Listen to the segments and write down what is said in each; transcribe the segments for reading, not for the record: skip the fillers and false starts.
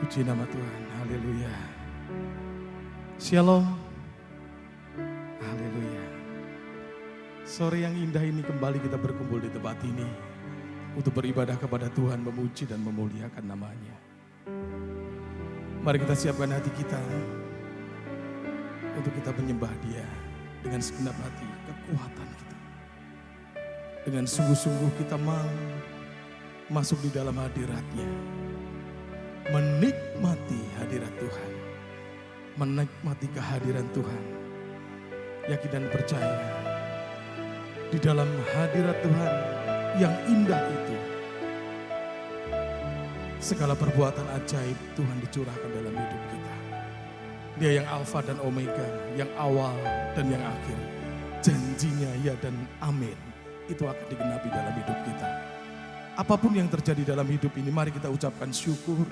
Puji nama Tuhan, haleluya. Shalom, haleluya. Sore yang indah ini kembali kita berkumpul di tempat ini untuk beribadah kepada Tuhan, memuji dan memuliakan namanya. Mari kita siapkan hati kita untuk kita menyembah Dia dengan segenap hati, kekuatan kita. Dengan sungguh-sungguh kita mau masuk di dalam hadirat-Nya. Menikmati hadirat Tuhan, menikmati kehadiran Tuhan, yakin dan percaya di dalam hadirat Tuhan yang indah itu, segala perbuatan ajaib Tuhan dicurahkan dalam hidup kita. Dia yang Alfa dan Omega, yang awal dan yang akhir, janjinya ya dan amin, itu akan digenapi dalam hidup kita. Apapun yang terjadi dalam hidup ini, mari kita ucapkan syukur.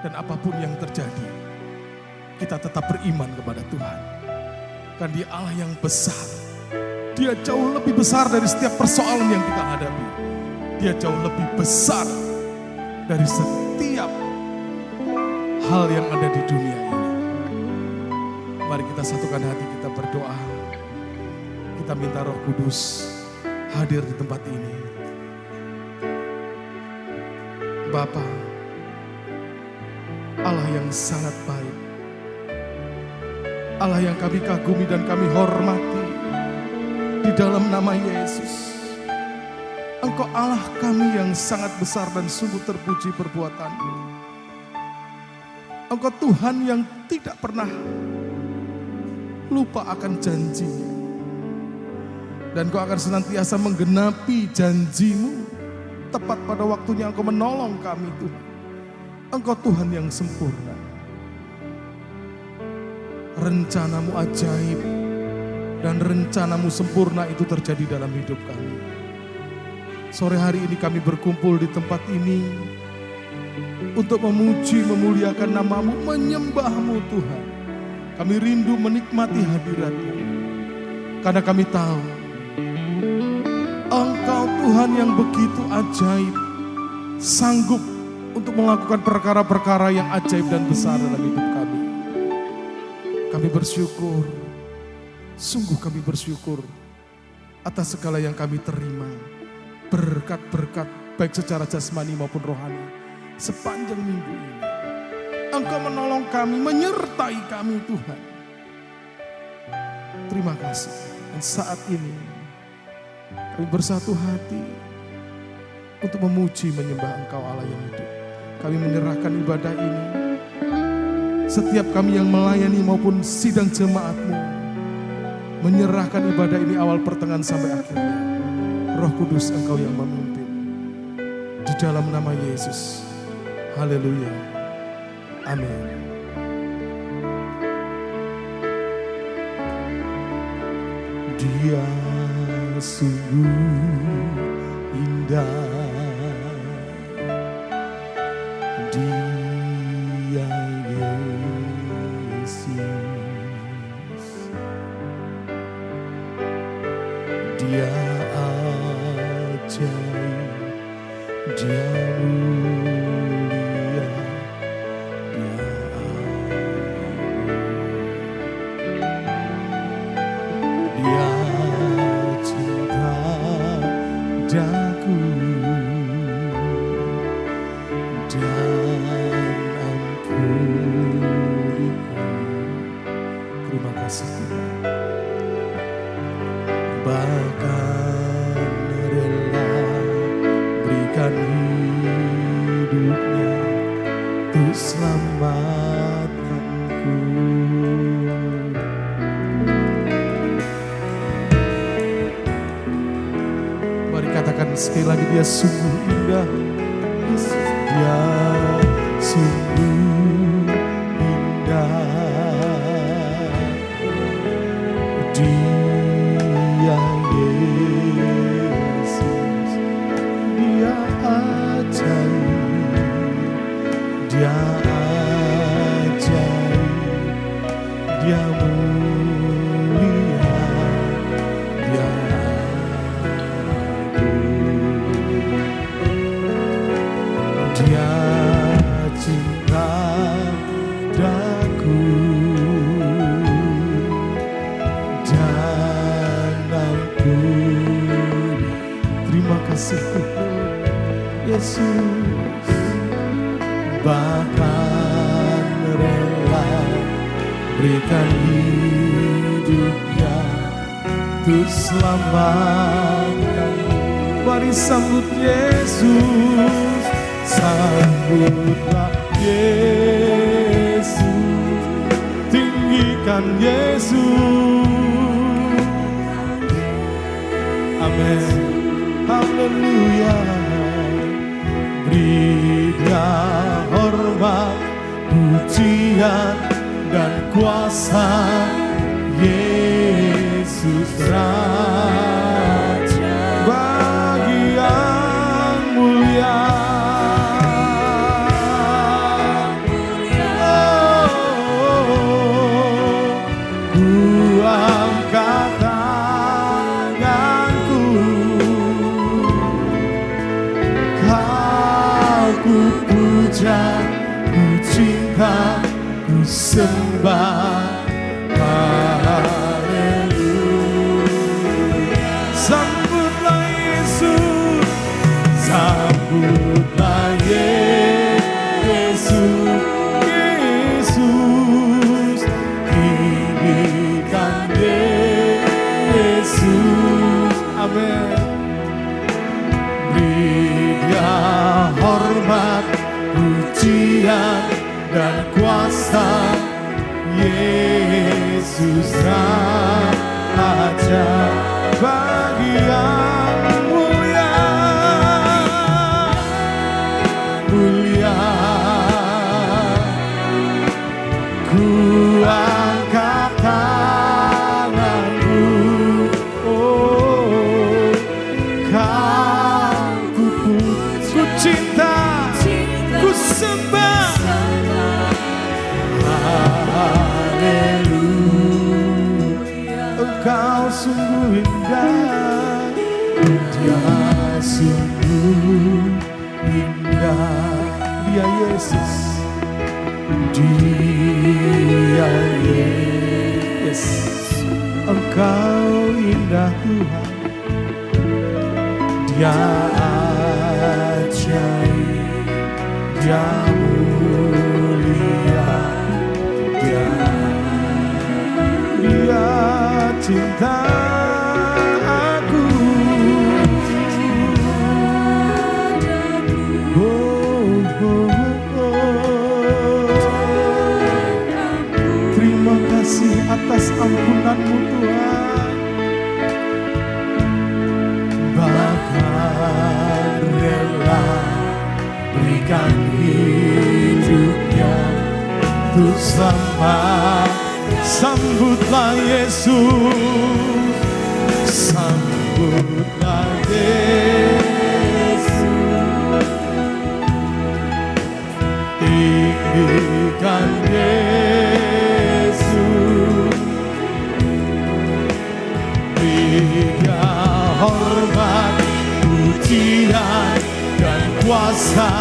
Dan apapun yang terjadi, kita tetap beriman kepada Tuhan. Karena Dia Allah yang besar. Dia jauh lebih besar dari setiap persoalan yang kita hadapi. Dia jauh lebih besar dari setiap hal yang ada di dunia ini. Mari kita satukan hati, kita berdoa. Kita minta Roh Kudus hadir di tempat ini. Bapa, Allah yang sangat baik, Allah yang kami kagumi dan kami hormati, di dalam nama Yesus. Engkau Allah kami yang sangat besar dan sungguh terpuji perbuatan-Mu. Engkau Tuhan yang tidak pernah lupa akan janji-Nya. Dan Engkau akan senantiasa menggenapi janji-Mu. Tepat pada waktunya Engkau menolong kami Tuhan. Engkau Tuhan yang sempurna. Rencana-Mu ajaib dan rencana-Mu sempurna itu terjadi dalam hidup kami. Sore hari ini kami berkumpul di tempat ini untuk memuji, memuliakan nama-Mu, menyembah-Mu Tuhan. Kami rindu menikmati hadirat-Mu. Karena kami tahu Engkau Tuhan yang begitu ajaib, sanggup untuk melakukan perkara-perkara yang ajaib dan besar dalam hidup kami. Kami bersyukur, sungguh kami bersyukur atas segala yang kami terima. Berkat-berkat baik secara jasmani maupun rohani sepanjang minggu ini. Engkau menolong kami, menyertai kami Tuhan. Terima kasih. Dan saat ini kami bersatu hati untuk memuji menyembah Engkau Allah yang hidup. Kami menyerahkan ibadah ini. Setiap kami yang melayani maupun sidang jemaat-Mu, menyerahkan ibadah ini awal pertengahan sampai akhirnya. Roh Kudus Engkau yang memimpin. Di dalam nama Yesus. Haleluya. Amin. Dia sungguh indah. Dia Yesus, Dia ajaib, Dia mulia, Dia agung, Dia cinta daku. Terima kasih Tuhan. Bahkan rela berikan hidupnya untuk selamatkanku. Mari katakan sekali lagi, Dia sungguh indah. Dia sungguh indah. Dia Yesus, Dia ajaib, Dia ajaib, Dia mulia, Dia agung, Dia cinta Yesus, bahkan rela berikan hidupnya untuk selamatkan. Mari sambut Yesus, sambutlah Yesus, tinggikan Yesus. Amin, haleluya. Berilah hormat, pujian dan kuasa Yesus Raja bagi yang mulia. Ku angkat tanganku, Kau ku puja, ku cinta, ku sembah. Sambutlah Yesus, sambutlah Yesus, Yesus, tinggikan Yesus. Amin. Berilah hormat, pujian dan kuasa Yesus Raja bagi yang mulia, mulia. Ku angkat tanganku, oh, Kau ku puji, ku cinta, ku sembah. Engkau sungguh indah, Dia sungguh indah. Dia Yesus, Dia Yesus. Engkau indah Tuhan, Dia ajaib, Dia mulia, Dia cinta aku. Oh, oh, oh. Terima kasih atas ampunan-Mu Tuhan. Bahkan rela berikan hidupnya untuk selamat. Sambutlah Yesus, sambutlah Yesus, tinggikan Yesus. Berilah hormat, pujian dan kuasa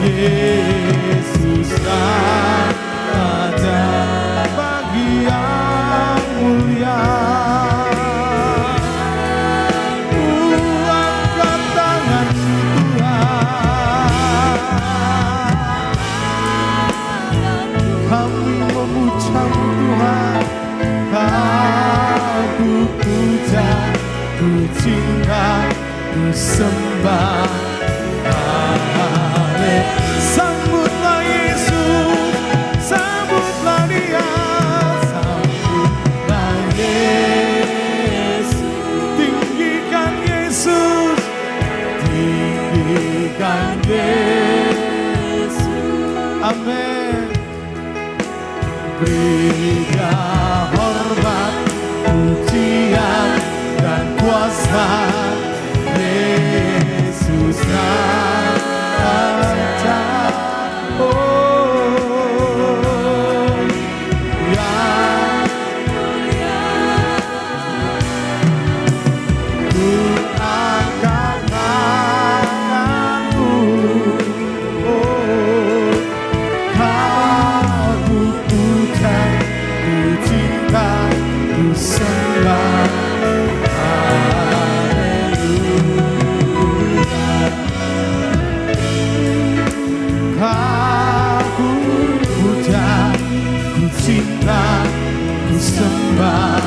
Yesus Raja bagi yang mulia. Ku angkat tangan Tuhan, kami memuja-Mu Tuhan. Ku puja, ku cinta, ku sembah. Sambutlah Yesus, sambutlah Dia, sambutlah Yesus, tinggikan Yesus, tinggikan Yesus. Amin. Berilah hormat, pujian dan kuasa Yesus Raja Aku puja, ku cinta, ku sembah.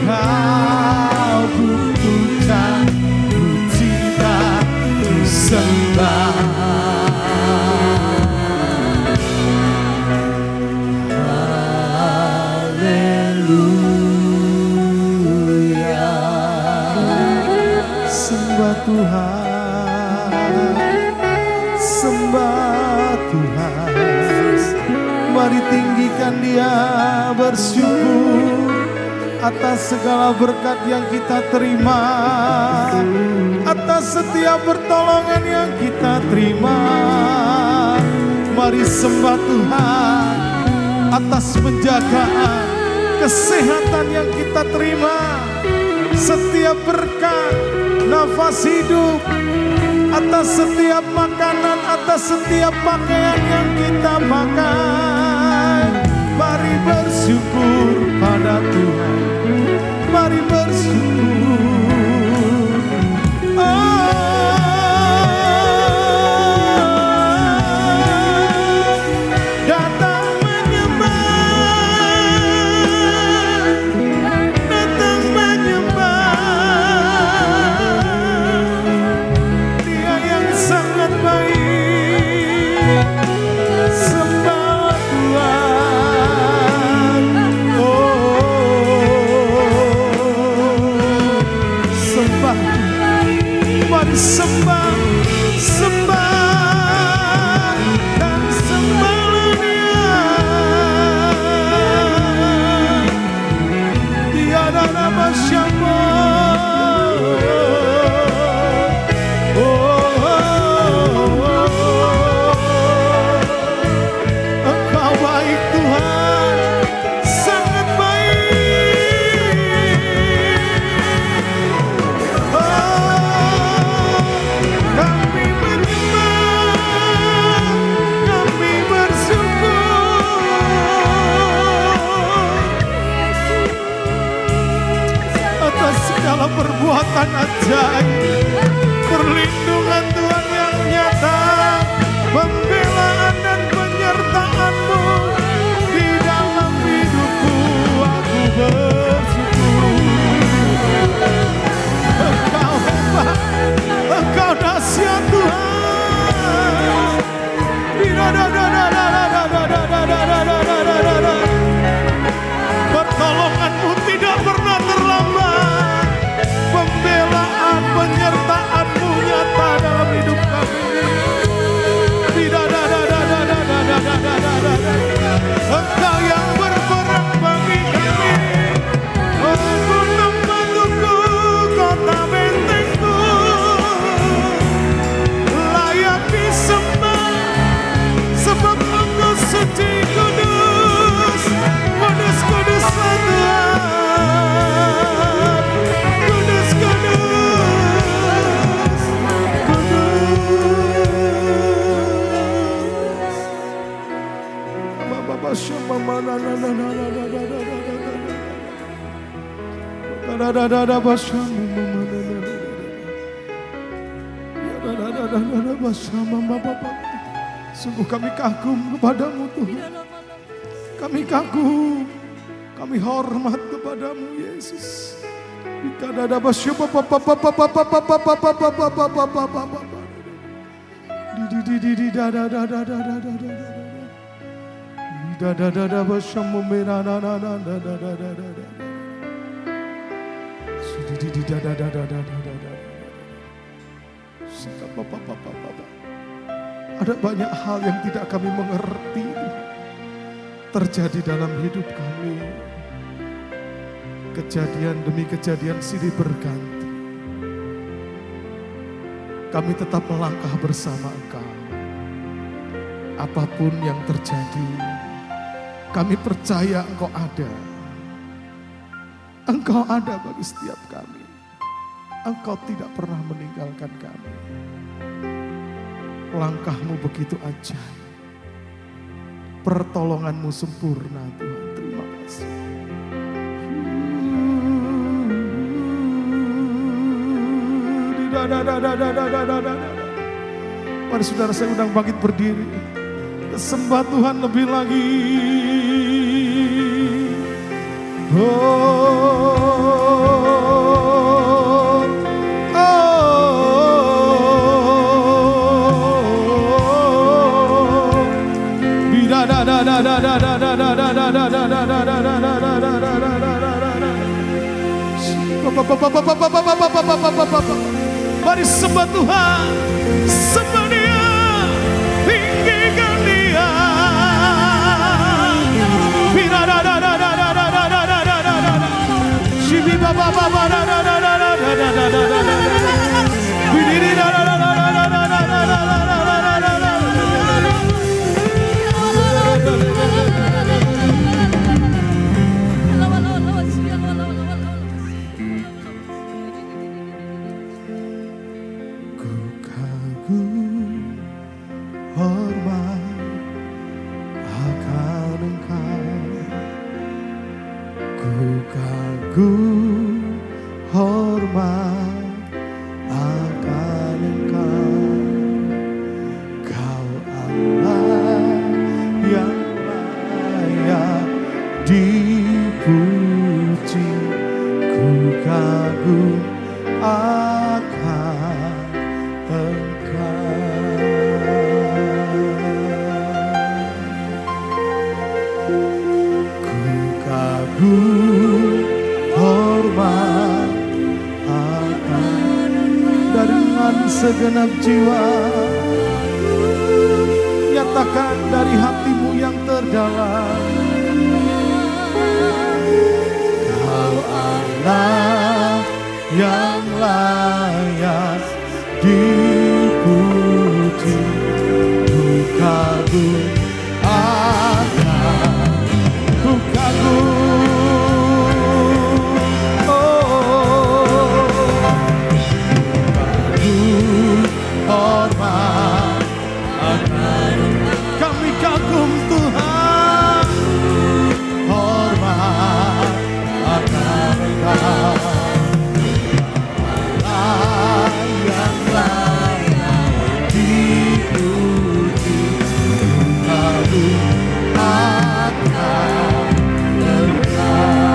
Kau ku puja, ku cinta, ku sembah. Haleluya. Sembah Tuhan, sembah Tuhan. Mari tinggikan Dia, bersyukur atas segala berkat yang kita terima, atas setiap pertolongan yang kita terima. Mari sembah Tuhan atas penjagaan, kesehatan yang kita terima, setiap berkat, nafas hidup, atas setiap makanan, atas setiap pakaian yang kita pakai. Mari bersyukur pada Tuhan, mari bersyukur. Datang menyembah, datang menyembah. Dia yang sangat baik, sembah Tuhan. Sembah, mari sembah, sembah dan sembahlah Dia. Tiada nama siapa. Engkau baik Tuhan, sangat baik. Kami menyembah, kami bersyukur atas segala perbuatan ajaib, perlindungan Tuhan yang nyata, pembelaan dan penyertaan-Mu di dalam hidupku. Aku bersyukur. Engkau hebat, Engkau dahsyat Tuhan. Pertolongan-Mu tidak pernah terlambat, pembelaan, penyertaan-Mu nyata dalam hidup kami. Engkau yang berperang bagi kami. Oh gunung batuku, kota bentengku, layak disembah, sebab Engkau suci, kudus, kudus, kuduslah Tuhan. Kudus, kudus, kudus. Bapa Syama mana na na na na na na na na na na na Basyama mana na na na ya na na na na na Basyama Bapa. Sungguh kami kagum kepadamu Tuhan, kami kagum, kami hormat kepadamu Yesus. Dikadada Basyama Bapa Bapa Bapa Bapa Bapa Bapa Bapa Bapa di da da da da da da da da da da da da Basyama mera na na na da da da da da da di da da da da da da da da. Ada banyak hal yang tidak kami mengerti terjadi dalam hidup kami. Kejadian demi kejadian silih berganti. Kami tetap melangkah bersama Engkau. Apapun yang terjadi, kami percaya Engkau ada. Engkau ada bagi setiap kami. Engkau tidak pernah meninggalkan kami. Langkah-Mu begitu ajaib. Pertolongan-Mu sempurna Tuhan. Terima kasih. Mari saudara saya undang bangkit berdiri. Sembah Tuhan lebih lagi. Mari sembah Tuhan, sembah Dia, tinggikan Dia. Segenap jiwa, nyatakan dari hatimu yang terdalam, Kau Allah yang layak dipuji. Ku kagum akan, ku kagum. Kami kagum Tuhan, hormat akan Engkau, Allah yang layak dipuji. Kagum akan Engkau.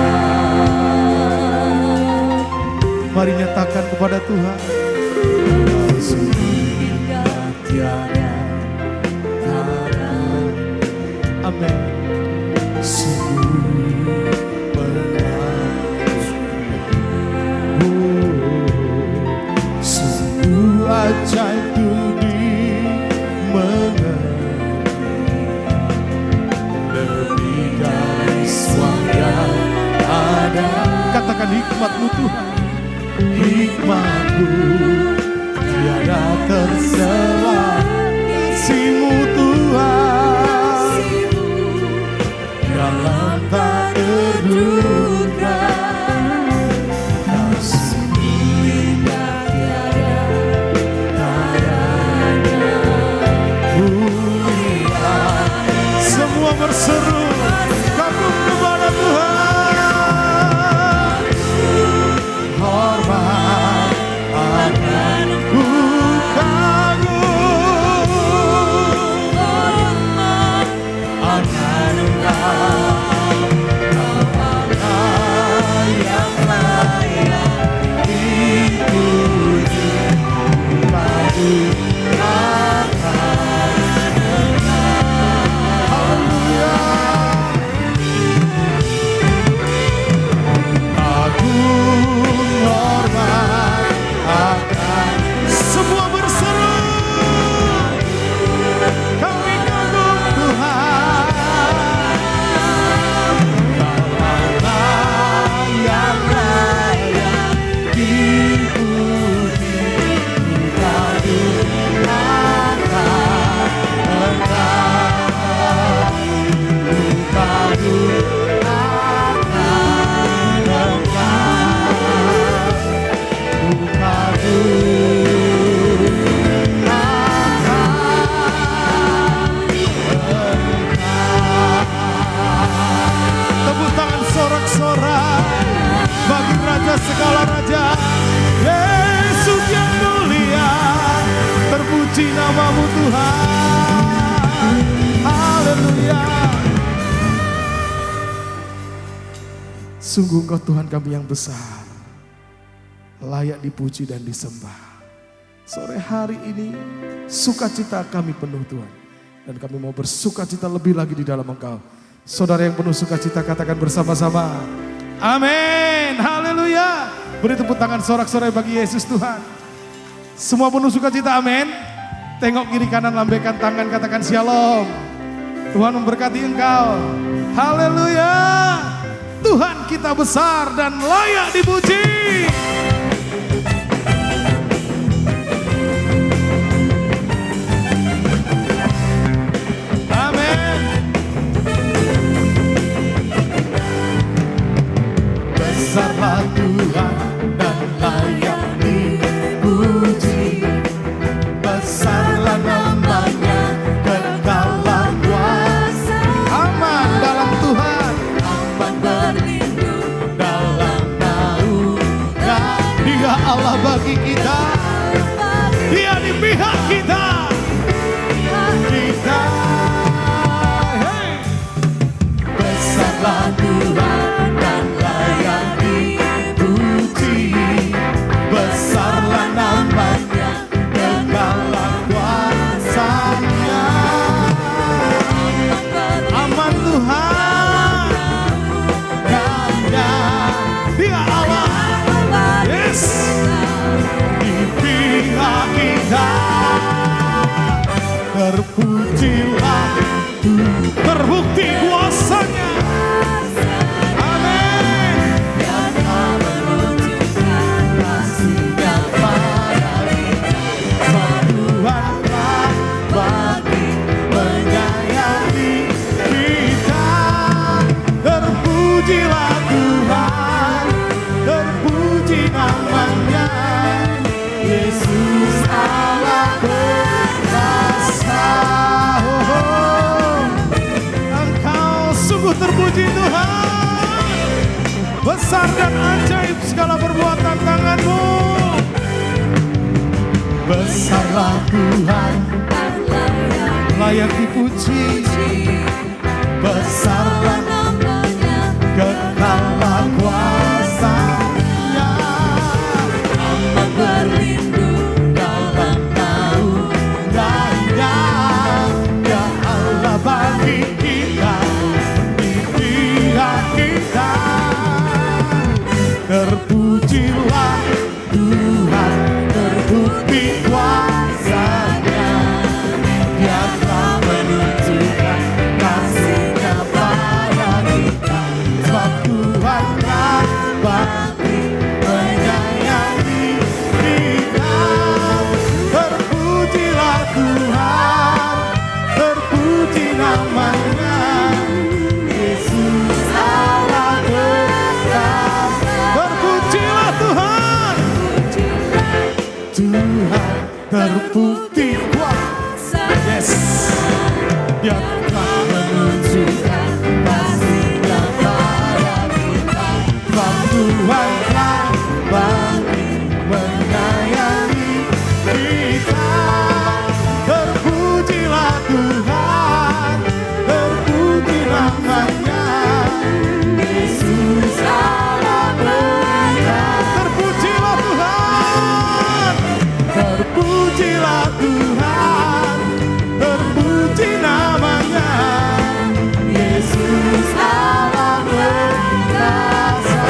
Mari nyatakan kepada Tuhan. Amin. Sungguh sungguh ajaib budi mengerti, lebih dari semua yang ada. Katakan hikmat-Mu Tuhan, hikmat-Mu tiada tersela. Kasih-Mu Tuhan dalam tak terduga. Kasih-Mu hingga tiada taranya. Pujian semua berseru, kagum kepada Tuhan. Hormat akan ku kagum. Sungguh Engkau Tuhan kami yang besar, layak dipuji dan disembah. Sore hari ini sukacita kami penuh Tuhan. Dan kami mau bersukacita lebih lagi di dalam Engkau. Saudara yang penuh sukacita katakan bersama-sama. Amin, haleluya. Beri tepuk tangan sorak-sorai bagi Yesus Tuhan. Semua penuh sukacita, amin. Tengok kiri kanan, lambaikan tangan, katakan shalom. Tuhan memberkati engkau. Haleluya. Tuhan kita besar dan layak dipuji. Amin. Besarlah Tuhan dan layak dipuji. Besarlah namanya, kekallah kuasa. Aman dalam Tuhan, aman berlindung dalam naungan. Dia Allah bagi kita, Dia di pihak kita. Hey. Besarlah Tuhan dan layak dipuji. Besarlah namanya, kekallah kuasanya. Aman Tuhan, Dia Allah, yes, di pihak kita. Terpujilah Tuhan, terbukti kuasanya. Amin. Yang menunjukkan kasih-Nya pada kita. Tuhan telah bagi menyayangi kita. Terpujilah Tuhan, terpuji namanya, Yesus Allah berkuasa. Engkau sungguh terpuji Tuhan, besar dan ajaib segala perbuatan tangan-Mu. Besarlah Tuhan, layak dipuji. Besarlah namanya, kekallah kuasanya. Aman berlindung dalam naungannya. Ya Allah bagi kita, di pihak kita. Terpujilah Tuhan, terbukti kuasanya. Dia telah menunjukkan kasih-Nya pada kita. Sebab Tuhan telah bagi menyayangi kita. Terpujilah Tuhan, terpuji namanya, Yesus Allah berkuasa. Terpujilah Tuhan, Tuhan terbukti kuasa. Yes, Dia telah menunjukkan kasih-Nya pada kita. Sebab Tuhan telah bagi menyayangi kita. Terpujilah Tuhan, terpuji namanya, Yesus Allah berkuasa. Terpujilah Tuhan, terpujilah Tuhan, terpuji namanya, Yesus Allah berkuasa.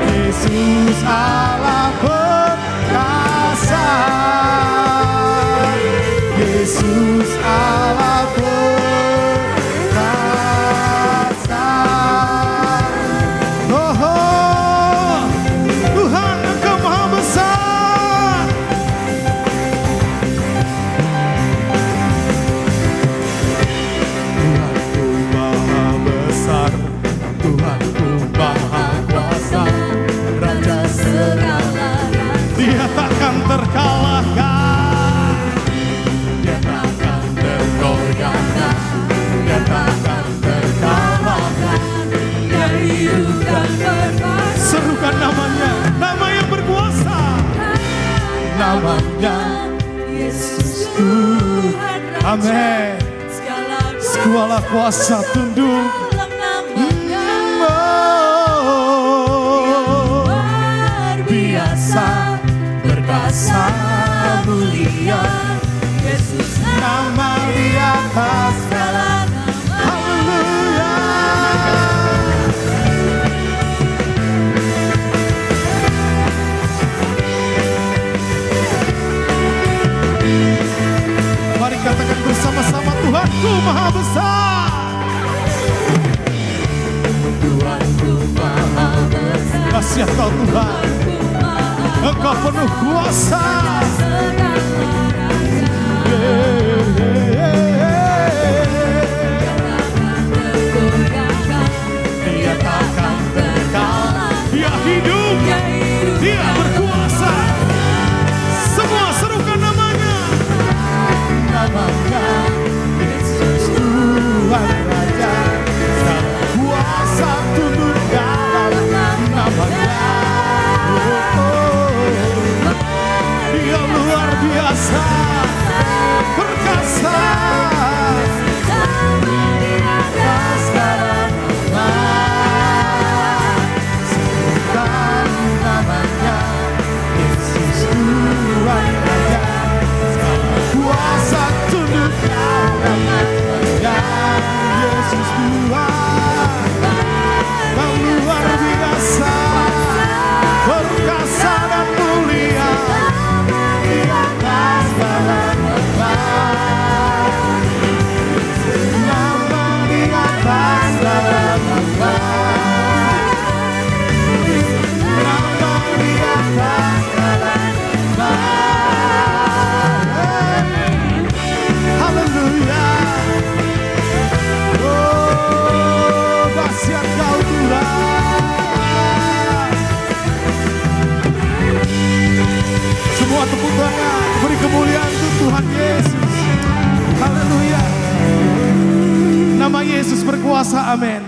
Yesus Allah berkuasa. Yesus Allah berkuasa. Oh, oh, Tuhan Engkau maha besar. Tuhanku maha besar, Tuhanku maha kuasa, Raja segala, Dia takkan terkalahkan, Dia takkan tergoyahkan, Dia takkan terkalahkan, Dia hidup dan berkuasa. Serukan namanya, nama yang berkuasa, namanya Yesus Tuhan Raja. Amin. Segala kuasa tunduk. kuasa mulia, Yesus nama di atas segala nama. Haleluya. Mari katakan bersama-sama, Tuhanku maha besar. Tuhanku maha besar, Dahsyat Kau Tuhan, Engkau penuh kuasa. Dia takkan berkalah, Dia hidup, Dia berkuasa. Semua serukan namanya. namanya Yesus Tuhan Raja, segala kuasa tunduk dalam namanya. Dia luar biasa, perkasa. nama di atas segala nama. Serukan namanya, Yesus Tuhan Raja, segala kuasa tunduk dalam namanya. Yesus Tuhan, Kau luar biasa, perkasa dan mulia, di atas segala nama. Nama di atas segala nama. Nama di atas segala nama. Haleluya. Oh, dahsyat Kau Tuhan. Semua tepuk tangan, beri kemuliaan untuk Tuhan Yesus. Haleluya. Nama Yesus berkuasa, amin.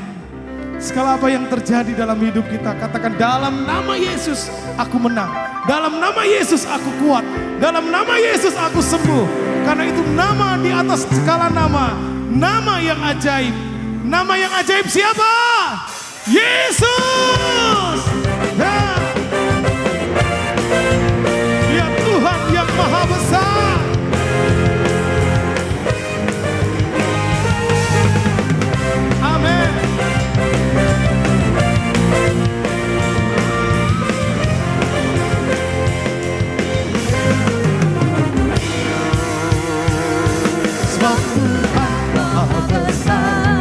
Segala apa yang terjadi dalam hidup kita, katakan dalam nama Yesus aku menang. Dalam nama Yesus aku kuat. Dalam nama Yesus aku sembuh. Karena itu nama di atas segala nama. Nama yang ajaib. Nama yang ajaib siapa? Yesus. Nah, Dia Tuhan yang maha besar. Amin. Sebab Tuhan maha besar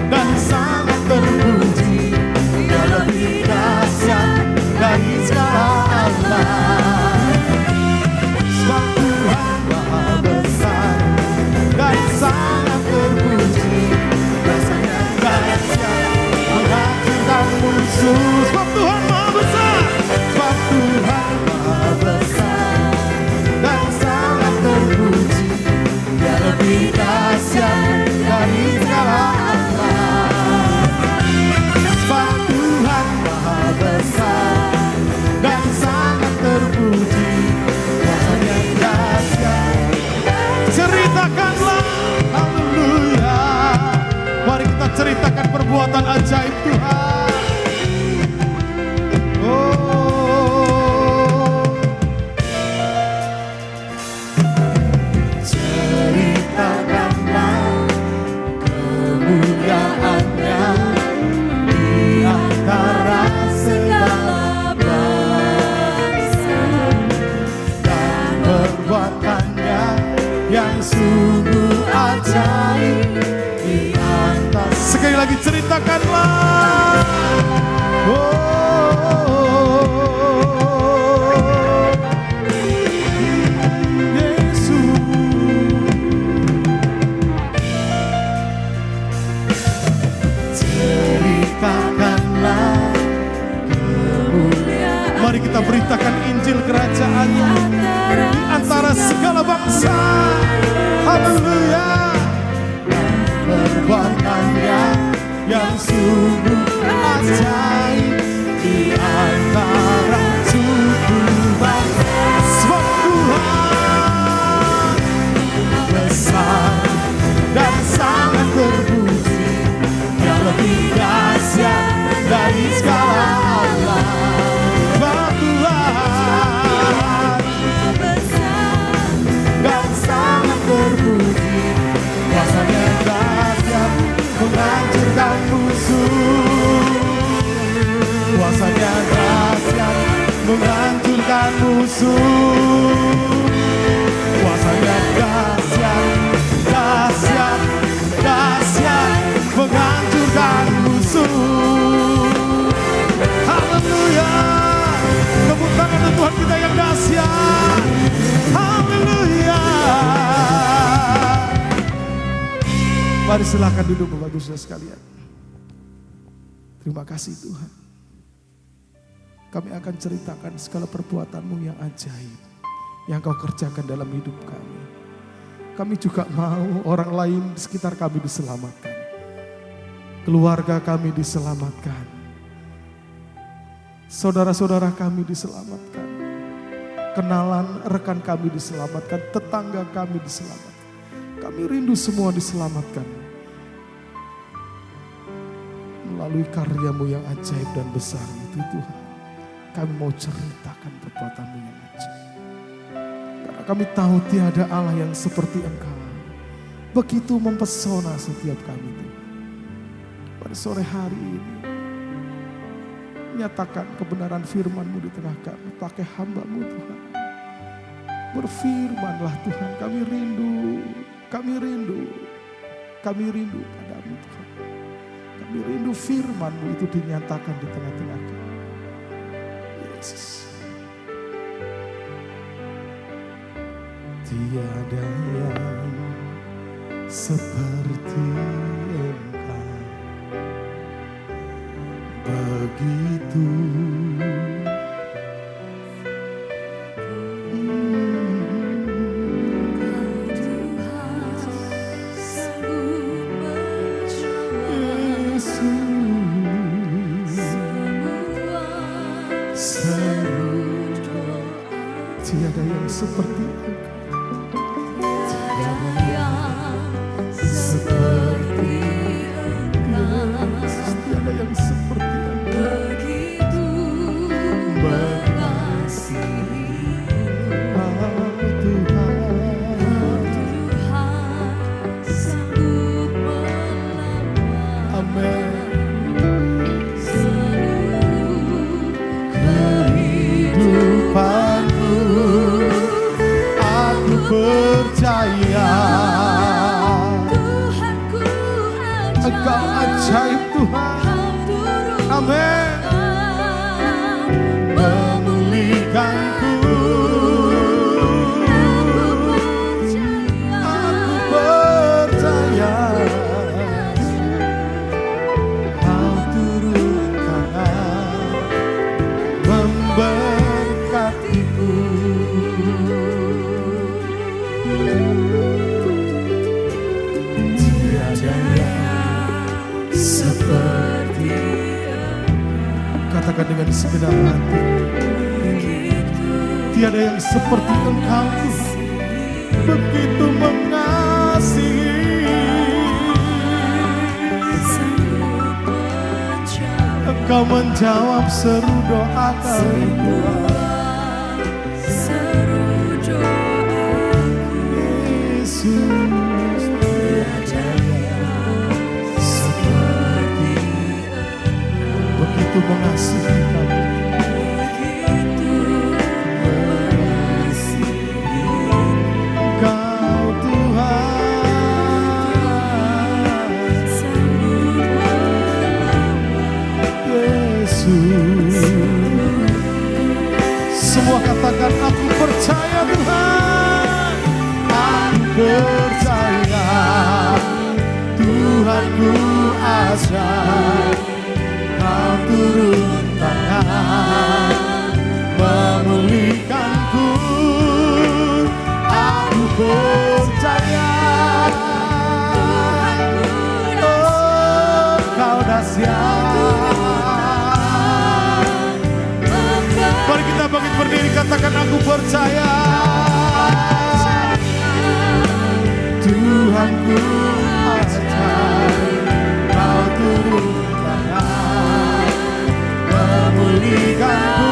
dan sangat terpuji. Dia lebih dahsyat dari segala alam. Sebab Tuhan maha besar dan sangat terpuji. Rasanya dahsyat menghancurkan musuh. Sebab Tuhan maha besar. Sebab Tuhan maha besar dan sangat terpuji. Dia lebih dahsyat dari segala alam. Sebab Tuhan maha besar dan sangat terpuji. Rasanya dahsyat. Ceritakanlah, haleluya. Mari kita ceritakan perbuatan ajaib Tuhan. Oh, ceritakanlah kemuliaannya di antara segala bangsa, dan perbuatannya yang sungguh ajaib di atas. Sekali lagi ceritakanlah. Yesus. Ceritakanlah kemuliaan. Mari kita beritakan Injil Kerajaan-Nya di antara segala bangsa. Haleluya. Perbuatannya yang sungguh ajaib di antara suku bangsa. Sebab Tuhan besar dan sangat terpuji. Yang lebih dahsyat dari segala alam. Sebab Tuhan menghancurkan musuh. Kuasanya dahsyat, dahsyat, dahsyat, menghancurkan musuh. Haleluya. Tepuk tangan untuk Tuhan kita yang dahsyat. Haleluya. Mari silakan duduk Bapak Ibu Saudara sekalian. Terima kasih Tuhan. Kami akan ceritakan segala perbuatan-Mu yang ajaib yang Kau kerjakan dalam hidup kami. Kami juga mau orang lain di sekitar kami diselamatkan. Keluarga kami diselamatkan. Saudara-saudara kami diselamatkan. Kenalan rekan kami diselamatkan. Tetangga kami diselamatkan. Kami rindu semua diselamatkan. Melalui karya-Mu yang ajaib dan besar itu Tuhan. Kami mau ceritakan perbuatan-Mu yang ajaib. Karena kami tahu tiada Allah yang seperti Engkau. Begitu mempesona setiap kami Tuhan. Pada sore hari ini, nyatakan kebenaran firman-Mu di tengah kami. Pakai hamba-Mu Tuhan. Berfirmanlah Tuhan, kami rindu. Kami rindu. Kami rindu padamu Tuhan. Kami rindu firman-Mu itu dinyatakan di tengah-tengah kami. Yesus. Tiada yang seperti Engkau, begitu tiada yang seperti Engkau. Tiada yang seperti Engkau. Tiada yang seperti Engkau. Begitu mengasihi Tuhan. Tuhan sanggup melawan. Amin. Seluruh kehidupanku. Aku percaya Tuhanku ajaib. Engkau ajaib Tuhan. Amin. Memulihkanku. Aku percaya Kau turun tangan memberkatiku. Tiada yang seperti katakan dengan segenap hati. Tiada yang seperti Engkau, begitu mengasihi. Engkau menjawab seru doa kami Tuhan. Yesus, seperti begitu mengasihi kami. Engkau Tuhan, Yesus. Semua katakan aku percaya Tuhan. Aku percaya Tuhanku ajaib. Kau turun tangan memulihkanku. Aku percaya oh Kau dahsyat. Mari kita bangkit berdiri, katakan aku percaya Tuhanku ajaib. Kau turun tangan memulihkanku.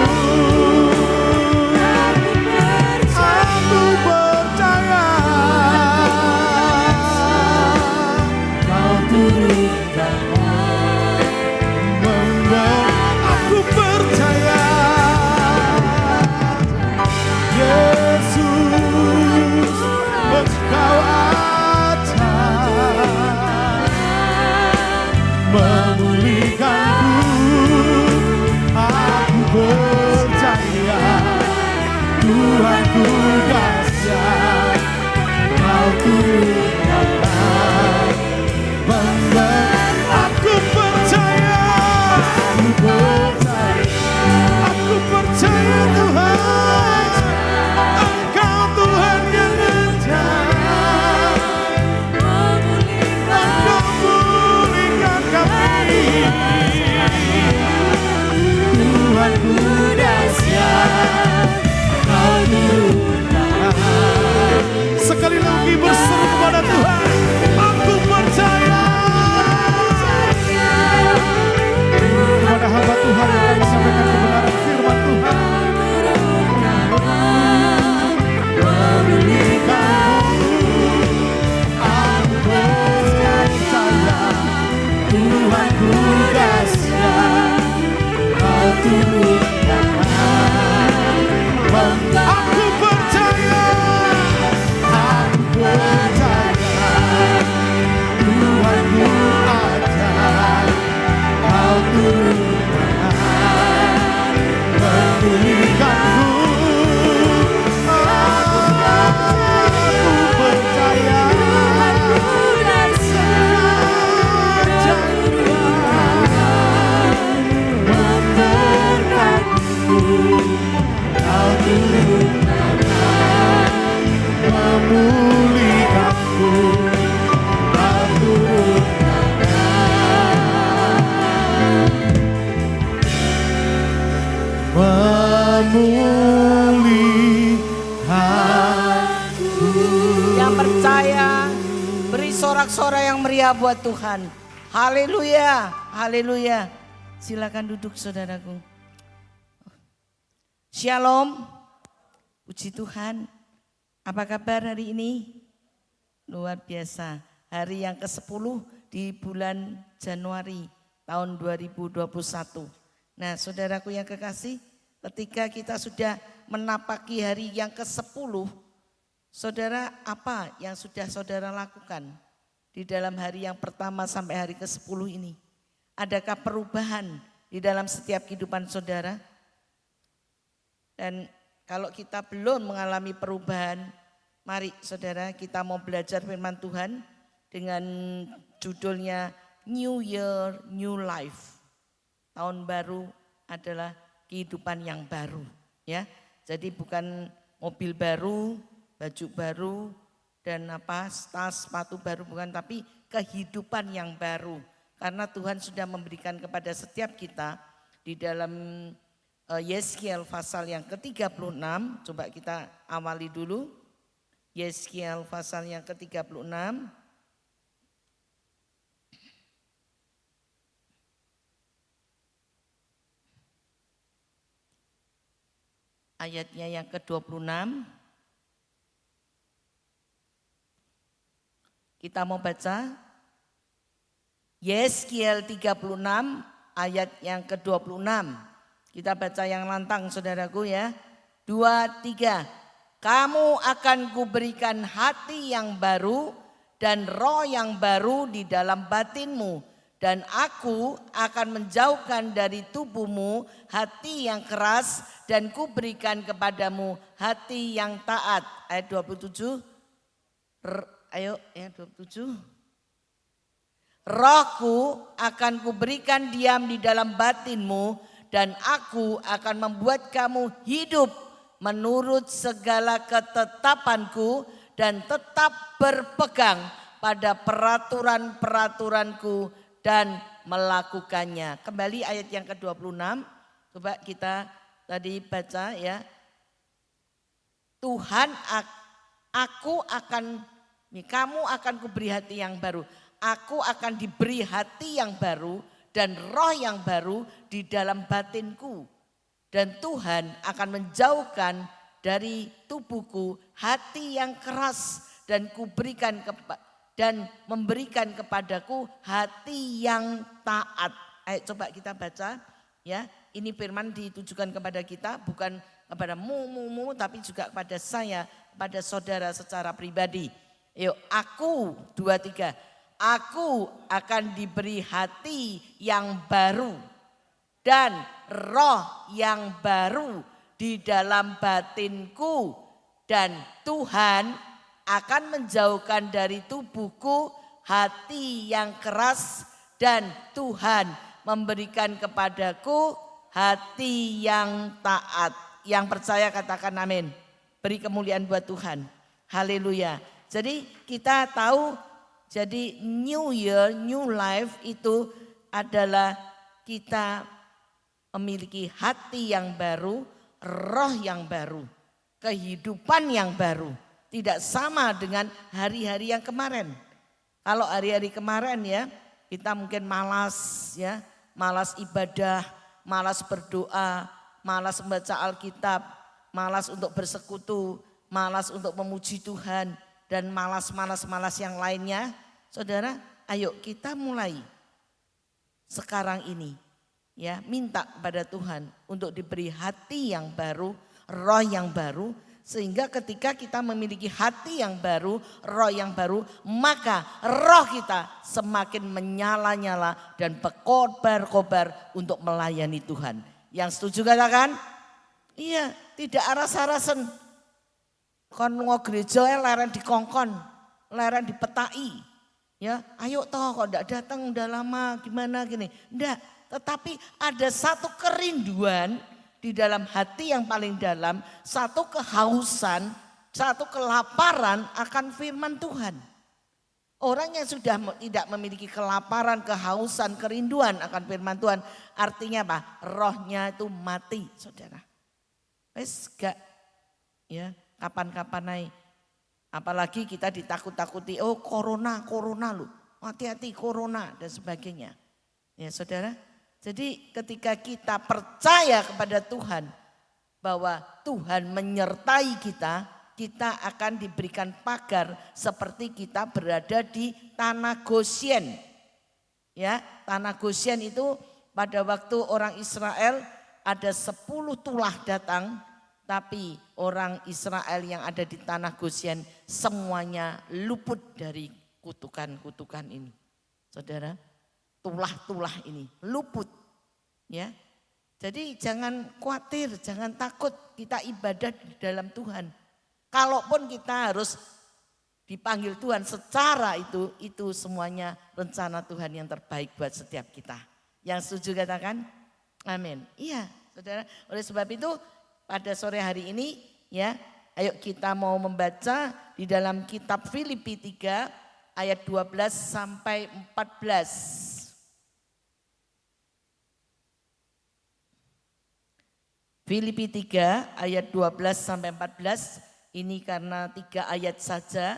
Aku percaya Kau turun tangan memberkati. Aku percaya Tuhanku dahsyat, Kau turunkan member. Aku percaya, aku percaya Tuhan, Engkau Tuhan yang rencana, Engkau pulihkan kami. Tuhanku dahsyat, Kau turunkan. Sekali lagi berseru kepada Tuhan, aku percaya. Kepada hamba Tuhan yang akan menyampaikan kebenaran firman Tuhan. Aku percaya Tuhanku dahsyat, Kau turunkan. Aku percaya, aku percaya Tuhanku ajaib, Kau turunkan memulihkanku. Aku percaya Kau turunkan memulihkanku. Kau Yang percaya, beri sorak-sorai yang meriah buat Tuhan. Haleluya, haleluya. Silakan duduk saudaraku. Shalom, puji Tuhan. Apa kabar hari ini? Luar biasa, hari yang ke-10 di bulan Januari tahun 2021. Nah saudaraku yang kekasih, ketika kita sudah menapaki hari yang ke-10, saudara, apa yang sudah saudara lakukan di dalam hari yang pertama sampai hari ke-10 ini? Adakah perubahan di dalam setiap kehidupan saudara? Dan kalau kita belum mengalami perubahan, mari saudara kita mau belajar firman Tuhan dengan judulnya New Year, New Life. Tahun baru adalah kehidupan yang baru, ya. Jadi bukan mobil baru, baju baru, dan tas, sepatu baru, bukan, tapi kehidupan yang baru. Karena Tuhan sudah memberikan kepada setiap kita di dalam Yeskiel pasal yang ke-36, coba kita awali dulu. Yeskiel pasal yang ke-36. Ayatnya yang ke-26. Kita mau baca Yeskiel 36 ayat yang ke-26. Kita baca yang lantang saudaraku ya. 2, 3. Kamu akan kuberikan hati yang baru dan roh yang baru di dalam batinmu. Dan aku akan menjauhkan dari tubuhmu hati yang keras dan kuberikan kepadamu hati yang taat. Ayat 27. Ayo ya 27. Rohku akan kuberikan diam di dalam batinmu dan aku akan membuat kamu hidup menurut segala ketetapanku dan tetap berpegang pada peraturan-peraturanku dan melakukannya. Kembali ayat yang ke-26. Coba kita tadi baca ya. Tuhan kamu akan kuberi hati yang baru. Aku akan diberi hati yang baru dan roh yang baru di dalam batinku. Dan Tuhan akan menjauhkan dari tubuhku hati yang keras dan memberikan kepadaku hati yang taat. Ayo coba kita baca ya. Ini firman ditujukan kepada kita, bukan kepada mu tapi juga kepada saya, kepada saudara secara pribadi. Yuk, aku 2, 3. Aku akan diberi hati yang baru dan roh yang baru di dalam batinku dan Tuhan akan menjauhkan dari tubuhku hati yang keras dan Tuhan memberikan kepadaku hati yang taat. Yang percaya katakan amin. Beri kemuliaan buat Tuhan. Haleluya. Jadi kita tahu jadi new year, new life itu adalah kita memiliki hati yang baru, roh yang baru, kehidupan yang baru. Tidak sama dengan hari-hari yang kemarin. Kalau hari-hari kemarin ya, kita mungkin malas ya, malas ibadah, malas berdoa, malas membaca Alkitab, malas untuk bersekutu, malas untuk memuji Tuhan, dan malas yang lainnya. Saudara, ayo kita mulai sekarang ini ya, minta pada Tuhan untuk diberi hati yang baru, roh yang baru. Sehingga ketika kita memiliki hati yang baru, roh yang baru, maka roh kita semakin menyala-nyala dan berkobar-kobar untuk melayani Tuhan. Yang setuju katakan? Iya, tidak aras-arasen. Kon ngo gereja leren dikongkon, leren dipetai. Ya, ayo toh kok enggak datang udah lama gimana gini. Enggak, tetapi ada satu kerinduan di dalam hati yang paling dalam, satu kehausan, satu kelaparan akan firman Tuhan. Orang yang sudah tidak memiliki kelaparan, kehausan, kerinduan akan firman Tuhan, artinya apa? Rohnya itu mati, saudara. Wes gak, ya kapan-kapan naik. Apalagi kita ditakut-takuti, oh corona lu, hati-hati corona dan sebagainya. Ya saudara. Jadi ketika kita percaya kepada Tuhan bahwa Tuhan menyertai kita, kita akan diberikan pagar seperti kita berada di tanah Gosyen. Ya, tanah Gosyen itu pada waktu orang Israel ada 10 tulah datang, tapi orang Israel yang ada di tanah Gosyen semuanya luput dari kutukan-kutukan ini. Saudara, tulah-tulah ini luput ya. Jadi jangan khawatir, jangan takut kita ibadah di dalam Tuhan. Kalaupun kita harus dipanggil Tuhan secara itu semuanya rencana Tuhan yang terbaik buat setiap kita. Yang setuju katakan amin. Iya, saudara. Oleh sebab itu pada sore hari ini ya, ayo kita mau membaca di dalam kitab Filipi 3 ayat 12 sampai 14. Filipi 3 ayat 12 sampai 14, ini karena 3 ayat saja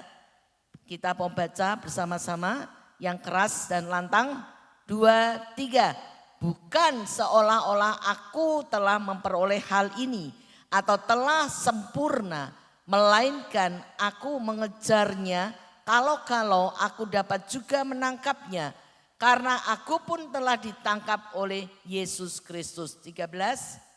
kita mau baca bersama-sama yang keras dan lantang. 2, 3. Bukan seolah-olah aku telah memperoleh hal ini atau telah sempurna, melainkan aku mengejarnya kalau aku dapat juga menangkapnya. Karena aku pun telah ditangkap oleh Yesus Kristus. 13.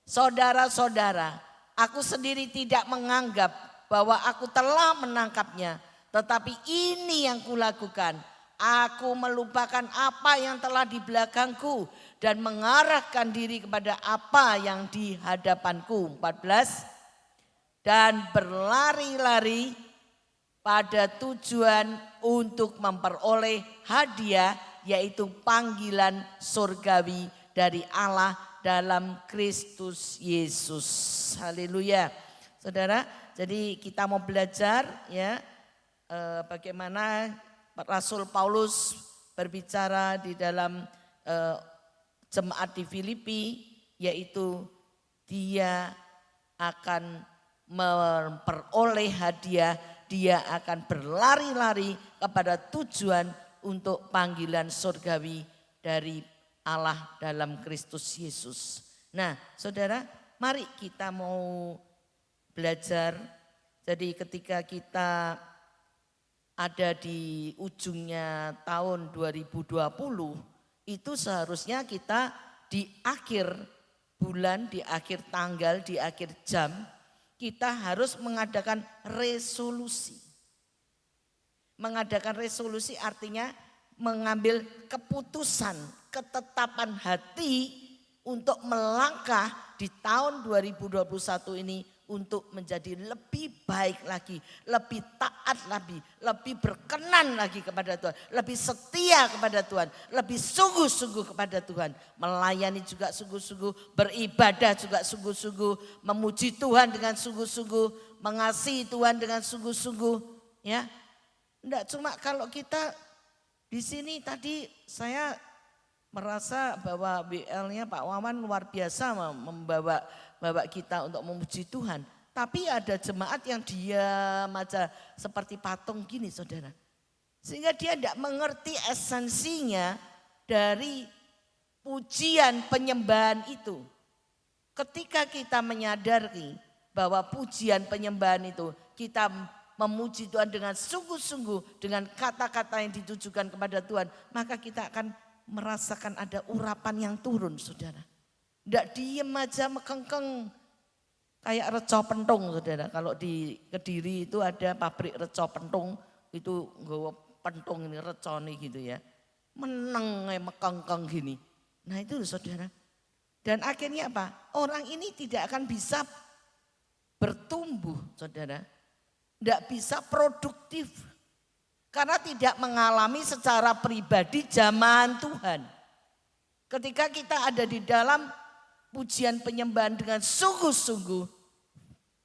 Saudara-saudara, aku sendiri tidak menganggap bahwa aku telah menangkapnya. Tetapi ini yang kulakukan. Aku melupakan apa yang telah di belakangku dan mengarahkan diri kepada apa yang di hadapanku. 14. Dan berlari-lari pada tujuan untuk memperoleh hadiah, yaitu panggilan surgawi dari Allah dalam Kristus Yesus. Haleluya. Saudara, jadi kita mau belajar ya bagaimana Rasul Paulus berbicara di dalam jemaat di Filipi, yaitu dia akan memperoleh hadiah, dia akan berlari-lari kepada tujuan untuk panggilan surgawi dari Allah dalam Kristus Yesus. Nah, saudara, mari kita mau belajar. Jadi ketika kita ada di ujungnya tahun 2020, itu seharusnya kita di akhir bulan, di akhir tanggal, di akhir jam, kita harus mengadakan resolusi. Mengadakan resolusi artinya mengambil keputusan, ketetapan hati untuk melangkah di tahun 2021 ini untuk menjadi lebih baik lagi, lebih taat lagi, lebih berkenan lagi kepada Tuhan, lebih setia kepada Tuhan, lebih sungguh-sungguh kepada Tuhan, melayani juga sungguh-sungguh, beribadah juga sungguh-sungguh, memuji Tuhan dengan sungguh-sungguh, mengasihi Tuhan dengan sungguh-sungguh, ya. Enggak cuma kalau kita di sini tadi saya merasa bahwa BL-nya Pak Wawan luar biasa membawa kita untuk memuji Tuhan. Tapi ada jemaat yang diam aja seperti patung gini saudara. Sehingga dia tidak mengerti esensinya dari pujian penyembahan itu. Ketika kita menyadari bahwa pujian penyembahan itu kita memuji Tuhan dengan sungguh-sungguh, dengan kata-kata yang ditujukan kepada Tuhan, maka kita akan merasakan ada urapan yang turun saudara. Tidak diem aja mekengkeng kayak reco pentung saudara. Kalau di Kediri itu ada pabrik reco pentung, itu nggawa pentung ini reco nih gitu ya. Meneng mekengkeng gini. Nah itu saudara. Dan akhirnya apa? Orang ini tidak akan bisa bertumbuh saudara. Tidak bisa produktif. Karena tidak mengalami secara pribadi jamahan Tuhan. Ketika kita ada di dalam pujian penyembahan dengan sungguh-sungguh,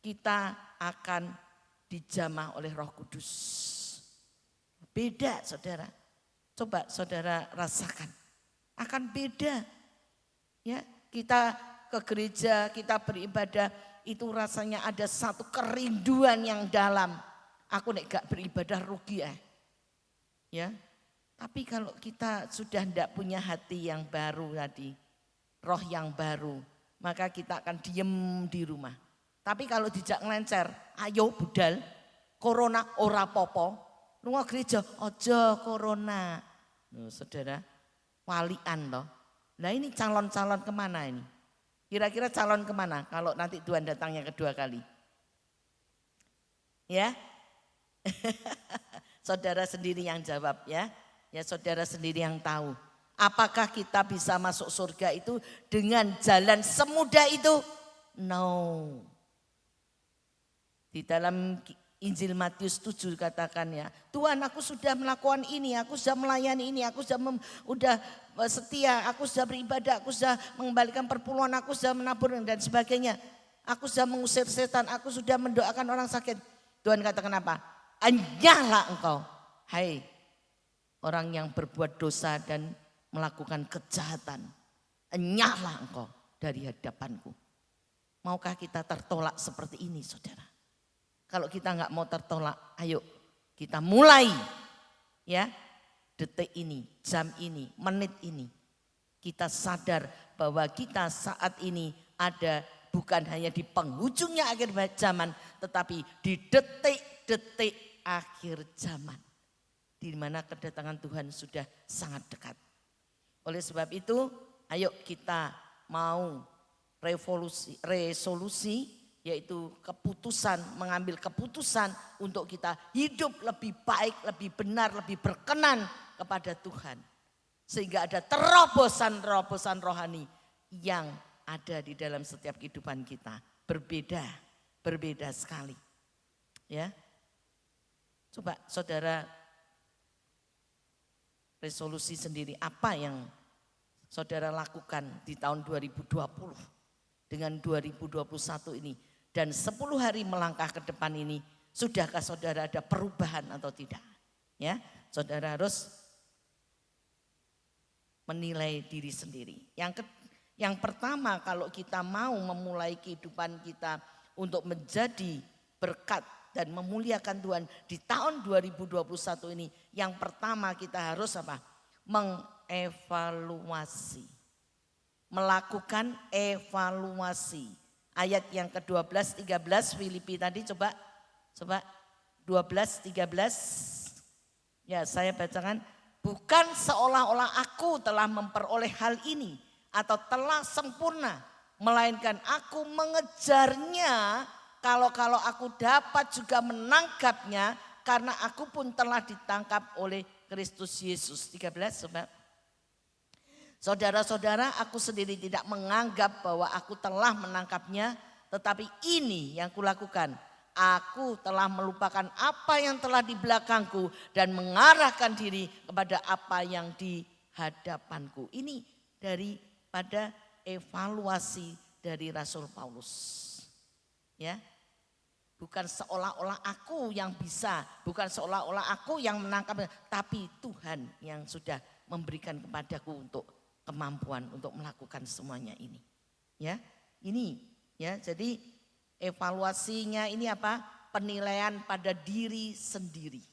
kita akan dijamah oleh Roh Kudus. Beda saudara. Coba saudara rasakan. Akan beda. Ya, kita ke gereja, kita beribadah, itu rasanya ada satu kerinduan yang dalam. Aku nek gak beribadah rugi ya. Tapi kalau kita sudah tidak punya hati yang baru tadi, roh yang baru, maka kita akan diem di rumah. Tapi kalau dijak ngelencer, ayo budal, corona ora popo, lunga gereja, ojo corona. Loh, saudara, walian loh. Nah ini calon-calon kemana ini? Kira-kira calon kemana kalau nanti Tuhan datangnya kedua kali? Ya? Saudara sendiri yang jawab ya. Ya saudara sendiri yang tahu. Apakah kita bisa masuk surga itu dengan jalan semudah itu? No. Di dalam Injil Matius 7 katakan ya, Tuhan aku sudah melakukan ini, aku sudah melayani ini, aku sudah setia, aku sudah beribadah, aku sudah mengembalikan perpuluhan, aku sudah menabur dan sebagainya. Aku sudah mengusir setan, aku sudah mendoakan orang sakit. Tuhan katakan apa? Enyahlah engkau, hai orang yang berbuat dosa dan melakukan kejahatan. Enyahlah engkau dari hadapanku. Maukah kita tertolak seperti ini saudara? Kalau kita nggak mau tertolak, ayo kita mulai ya detik ini, jam ini, menit ini. Kita sadar bahwa kita saat ini ada bukan hanya di penghujungnya akhir zaman, tetapi di detik-detik akhir zaman. Di mana kedatangan Tuhan sudah sangat dekat. Oleh sebab itu, ayo kita mau resolusi, yaitu keputusan, mengambil keputusan untuk kita hidup lebih baik, lebih benar, lebih berkenan kepada Tuhan. Sehingga ada terobosan-terobosan rohani yang ada di dalam setiap kehidupan kita. Berbeda sekali. Ya. Coba saudara resolusi sendiri apa yang saudara lakukan di tahun 2020 dengan 2021 ini. Dan 10 hari melangkah ke depan ini, sudahkah saudara ada perubahan atau tidak? Ya, saudara harus menilai diri sendiri. Yang pertama kalau kita mau memulai kehidupan kita untuk menjadi berkat dan memuliakan Tuhan di tahun 2021 ini, yang pertama kita harus apa? Mengevaluasi. Melakukan evaluasi. Ayat yang ke-12, 13 Filipi tadi coba 12, 13. Ya saya bacakan. Bukan seolah-olah aku telah memperoleh hal ini atau telah sempurna. Melainkan aku mengejarnya kalau aku dapat juga menangkapnya karena aku pun telah ditangkap oleh Kristus Yesus. 13 coba. Saudara-saudara, aku sendiri tidak menganggap bahwa aku telah menangkapnya, tetapi ini yang kulakukan. Aku telah melupakan apa yang telah di belakangku dan mengarahkan diri kepada apa yang di hadapanku. Ini daripada evaluasi dari Rasul Paulus. Ya. Bukan seolah-olah aku yang bisa, bukan seolah-olah aku yang menangkap, tapi Tuhan yang sudah memberikan kepadaku untuk kemampuan untuk melakukan semuanya ini. Ya, ini ya. Jadi evaluasinya ini apa? Penilaian pada diri sendiri.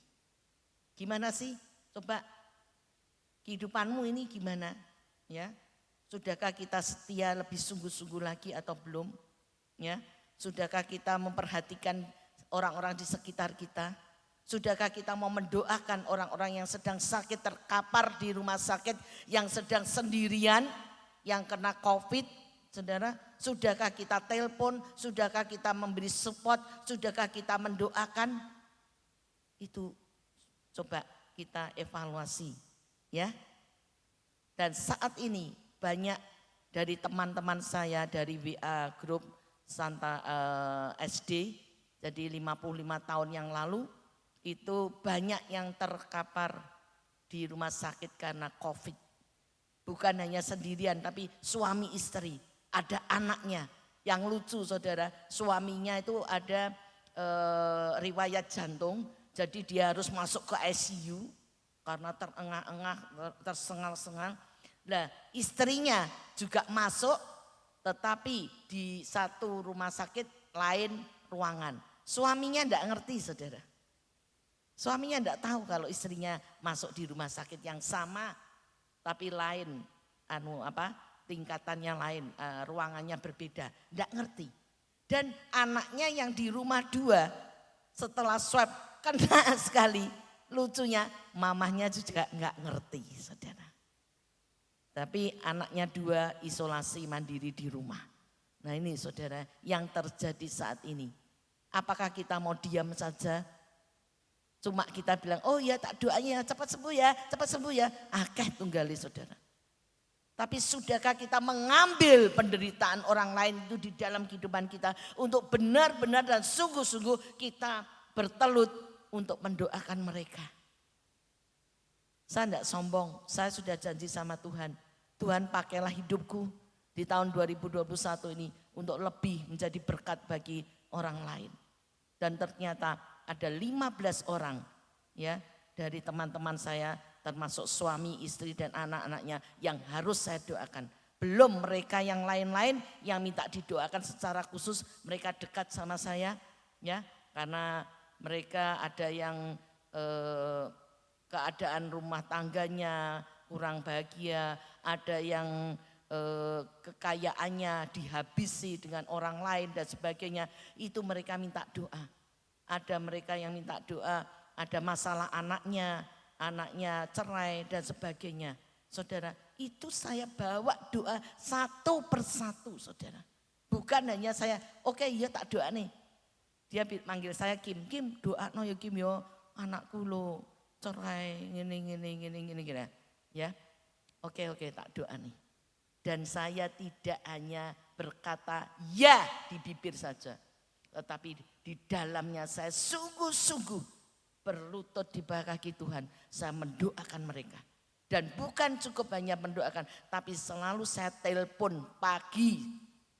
Gimana sih? Coba kehidupanmu ini gimana? Ya, sudahkah kita setia lebih sungguh-sungguh lagi atau belum? Ya, sudahkah kita memperhatikan orang-orang di sekitar kita? Sudahkah kita mau mendoakan orang-orang yang sedang sakit, terkapar di rumah sakit, yang sedang sendirian, yang kena COVID? Saudara, sudahkah kita telepon, sudahkah kita memberi support, sudahkah kita mendoakan? Itu coba kita evaluasi ya. Dan saat ini banyak dari teman-teman saya dari WA Group Santa SD, jadi 55 tahun yang lalu, itu banyak yang terkapar di rumah sakit karena COVID. Bukan hanya sendirian tapi suami istri, ada anaknya. Yang lucu saudara, suaminya itu ada riwayat jantung, jadi dia harus masuk ke ICU karena terengah-engah, tersengal-sengal. Nah, istrinya juga masuk tetapi di satu rumah sakit lain ruangan. Suaminya enggak ngerti saudara. Suaminya enggak tahu kalau istrinya masuk di rumah sakit yang sama tapi lain tingkatannya lain, ruangannya berbeda, enggak ngerti. Dan anaknya yang di rumah 2 setelah swab kena sekali. Lucunya mamahnya juga enggak ngerti saudara. Tapi anaknya 2 isolasi mandiri di rumah. Nah ini saudara yang terjadi saat ini. Apakah kita mau diam saja? Cuma kita bilang, oh ya tak doanya cepat sembuh ya. Akeh tunggali saudara. Tapi sudahkah kita mengambil penderitaan orang lain itu di dalam kehidupan kita untuk benar-benar dan sungguh-sungguh kita bertelut untuk mendoakan mereka. Saya tidak sombong, saya sudah janji sama Tuhan. Tuhan pakailah hidupku di tahun 2021 ini untuk lebih menjadi berkat bagi orang lain. Dan ternyata ada 15 orang ya dari teman-teman saya termasuk suami, istri dan anak-anaknya yang harus saya doakan. Belum mereka yang lain-lain yang minta didoakan secara khusus, mereka dekat sama saya ya karena mereka ada yang keadaan rumah tangganya kurang bahagia, ada yang kekayaannya dihabisi dengan orang lain dan sebagainya. Itu mereka minta doa. Ada mereka yang minta doa, ada masalah anaknya cerai dan sebagainya. Saudara, itu saya bawa doa satu persatu saudara. Bukan hanya saya, oke iya tak doa nih. Dia manggil saya Kim doa no ya Kim yo anakku lo cerai gini. Ya, oke tak doa nih. Dan saya tidak hanya berkata ya di bibir saja. Tetapi di dalamnya saya sungguh-sungguh berlutut di bawah kaki Tuhan. Saya mendoakan mereka. Dan bukan cukup hanya mendoakan. Tapi selalu saya telepon pagi.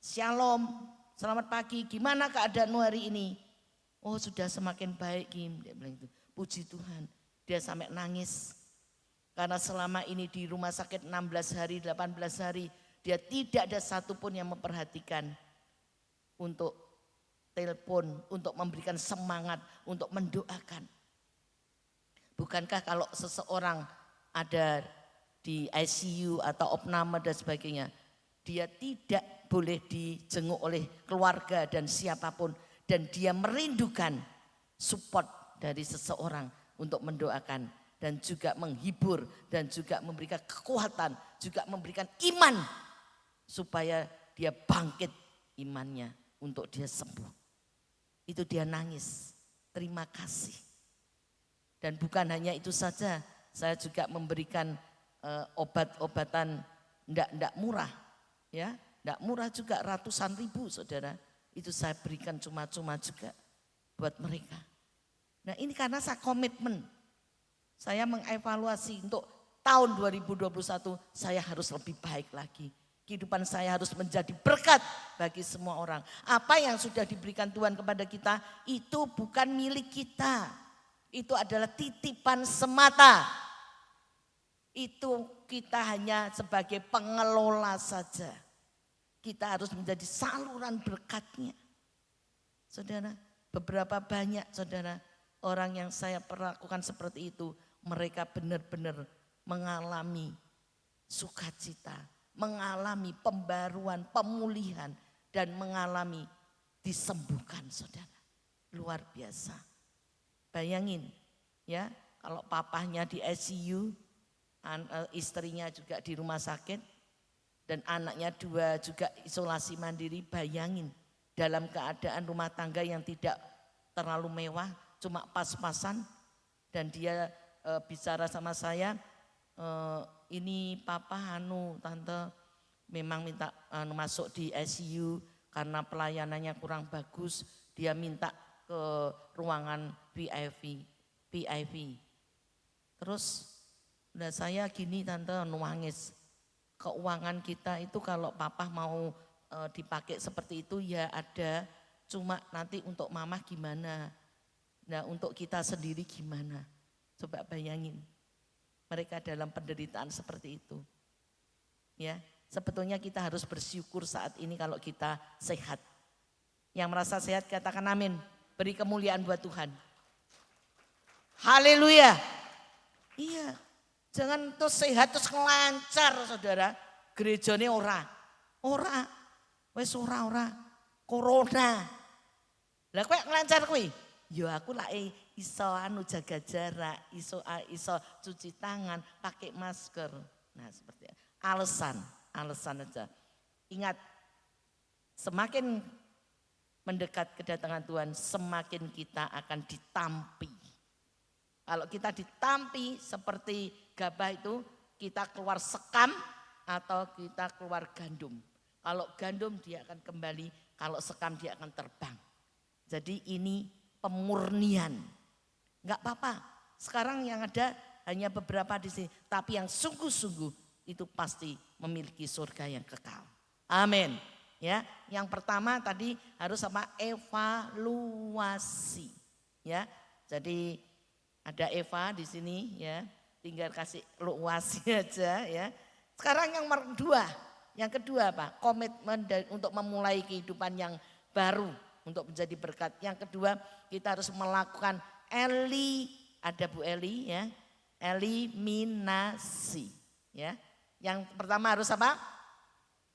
Shalom, selamat pagi. Gimana keadaanmu hari ini? Oh sudah semakin baik Kim. Dia bilang itu. Puji Tuhan. Dia sampai nangis. Karena selama ini di rumah sakit 16 hari, 18 hari. Dia tidak ada satupun yang memperhatikan untuk telepon, untuk memberikan semangat, untuk mendoakan. Bukankah kalau seseorang ada di ICU atau opname dan sebagainya, dia tidak boleh dijenguk oleh keluarga dan siapapun. Dan dia merindukan support dari seseorang untuk mendoakan. Dan juga menghibur dan juga memberikan kekuatan, juga memberikan iman. Supaya dia bangkit imannya untuk dia sembuh. Itu dia nangis, terima kasih. Dan bukan hanya itu saja, saya juga memberikan obat-obatan Ndak murah, ya, ndak murah juga, ratusan ribu saudara. Itu saya berikan cuma-cuma juga buat mereka. Nah ini karena saya komitmen, saya mengevaluasi untuk tahun 2021 saya harus lebih baik lagi. Kehidupan saya harus menjadi berkat bagi semua orang. Apa yang sudah diberikan Tuhan kepada kita itu bukan milik kita. Itu adalah titipan semata. Itu kita hanya sebagai pengelola saja. Kita harus menjadi saluran berkatnya. Saudara, beberapa banyak saudara orang yang saya perlakukan seperti itu. Mereka benar-benar mengalami sukacita, mengalami pembaruan, pemulihan, dan mengalami disembuhkan saudara. Luar biasa. Bayangin ya, kalau papahnya di ICU, istrinya juga di rumah sakit, dan anaknya 2 juga isolasi mandiri. Bayangin dalam keadaan rumah tangga yang tidak terlalu mewah, cuma pas-pasan, dan dia bicara sama saya, ini papa tante memang minta masuk di ICU karena pelayanannya kurang bagus, dia minta ke ruangan PIV. Terus udah saya gini tante nangis, keuangan kita itu kalau papa mau dipakai seperti itu ya ada, cuma nanti untuk mama gimana, nah untuk kita sendiri gimana, coba bayangin. Mereka dalam penderitaan seperti itu. Ya, sebetulnya kita harus bersyukur saat ini kalau kita sehat. Yang merasa sehat katakan amin. Beri kemuliaan buat Tuhan. Haleluya. Iya, jangan terus sehat terus lancar saudara. Gerejane ora. Wes ora. Corona. Lah kowe ngelancar kuwi? Ya aku lah iso jaga jarak, iso cuci tangan, pakai masker. Nah seperti itu. Alasan aja. Ingat, semakin mendekat kedatangan Tuhan, semakin kita akan ditampi. Kalau kita ditampi seperti gabah itu, kita keluar sekam atau kita keluar gandum. Kalau gandum dia akan kembali, kalau sekam dia akan terbang. Jadi ini pemurnian. Enggak apa-apa. Sekarang yang ada hanya beberapa di sini, tapi yang sungguh-sungguh itu pasti memiliki surga yang kekal. Amin. Ya, yang pertama tadi harus apa? Evaluasi. Ya. Jadi ada Eva di sini ya. Tinggal kasih luasi aja ya. Sekarang yang kedua. Yang kedua apa? Komitmen untuk memulai kehidupan yang baru. Untuk menjadi berkat. Yang kedua kita harus melakukan ada Bu Eli ya, eliminasi ya. Yang pertama harus apa?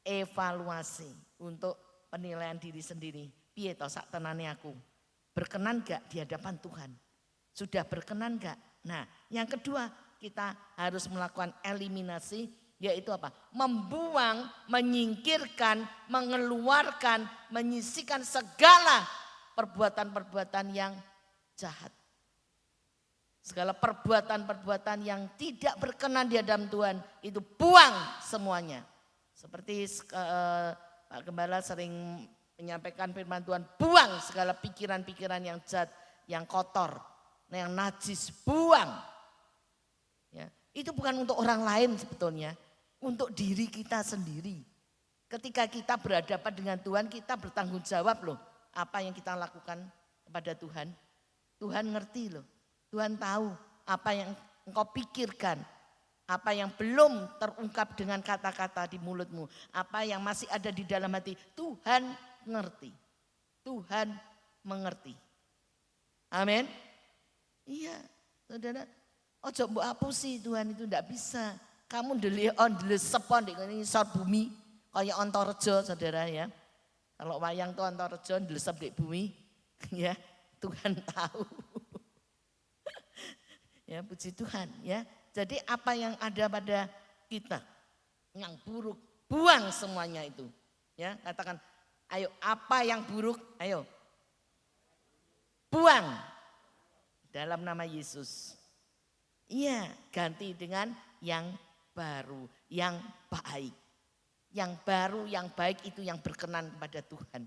Evaluasi untuk penilaian diri sendiri. Piye to sak tenane aku? Berkenan gak di hadapan Tuhan? Sudah berkenan gak? Nah yang kedua kita harus melakukan eliminasi. Yaitu apa? Membuang, menyingkirkan, mengeluarkan, menyisihkan segala perbuatan-perbuatan yang jahat. Segala perbuatan-perbuatan yang tidak berkenan di hadapan Tuhan, itu buang semuanya. Seperti Pak Gembala sering menyampaikan firman Tuhan, buang segala pikiran-pikiran yang jahat, yang kotor, yang najis, buang. Ya, itu bukan untuk orang lain sebetulnya. Untuk diri kita sendiri. Ketika kita berhadapan dengan Tuhan, kita bertanggung jawab loh. Apa yang kita lakukan kepada Tuhan. Tuhan ngerti loh. Tuhan tahu apa yang engkau pikirkan. Apa yang belum terungkap dengan kata-kata di mulutmu. Apa yang masih ada di dalam hati. Tuhan ngerti. Tuhan mengerti. Amin. Iya, saudara. Ojo mbok apusi Tuhan itu enggak bisa. Kamu ndelesepon di ngisor bumi kayak Antareja saudara ya. Kalau wayang tuh Antareja ndelesep di bumi ya, Tuhan tahu. Ya puji Tuhan ya. Jadi apa yang ada pada kita yang buruk, buang semuanya itu. Ya, katakan ayo apa yang buruk, ayo buang dalam nama Yesus. Iya, ganti dengan yang baru, yang baik. yang baru, yang baik itu yang berkenan kepada Tuhan.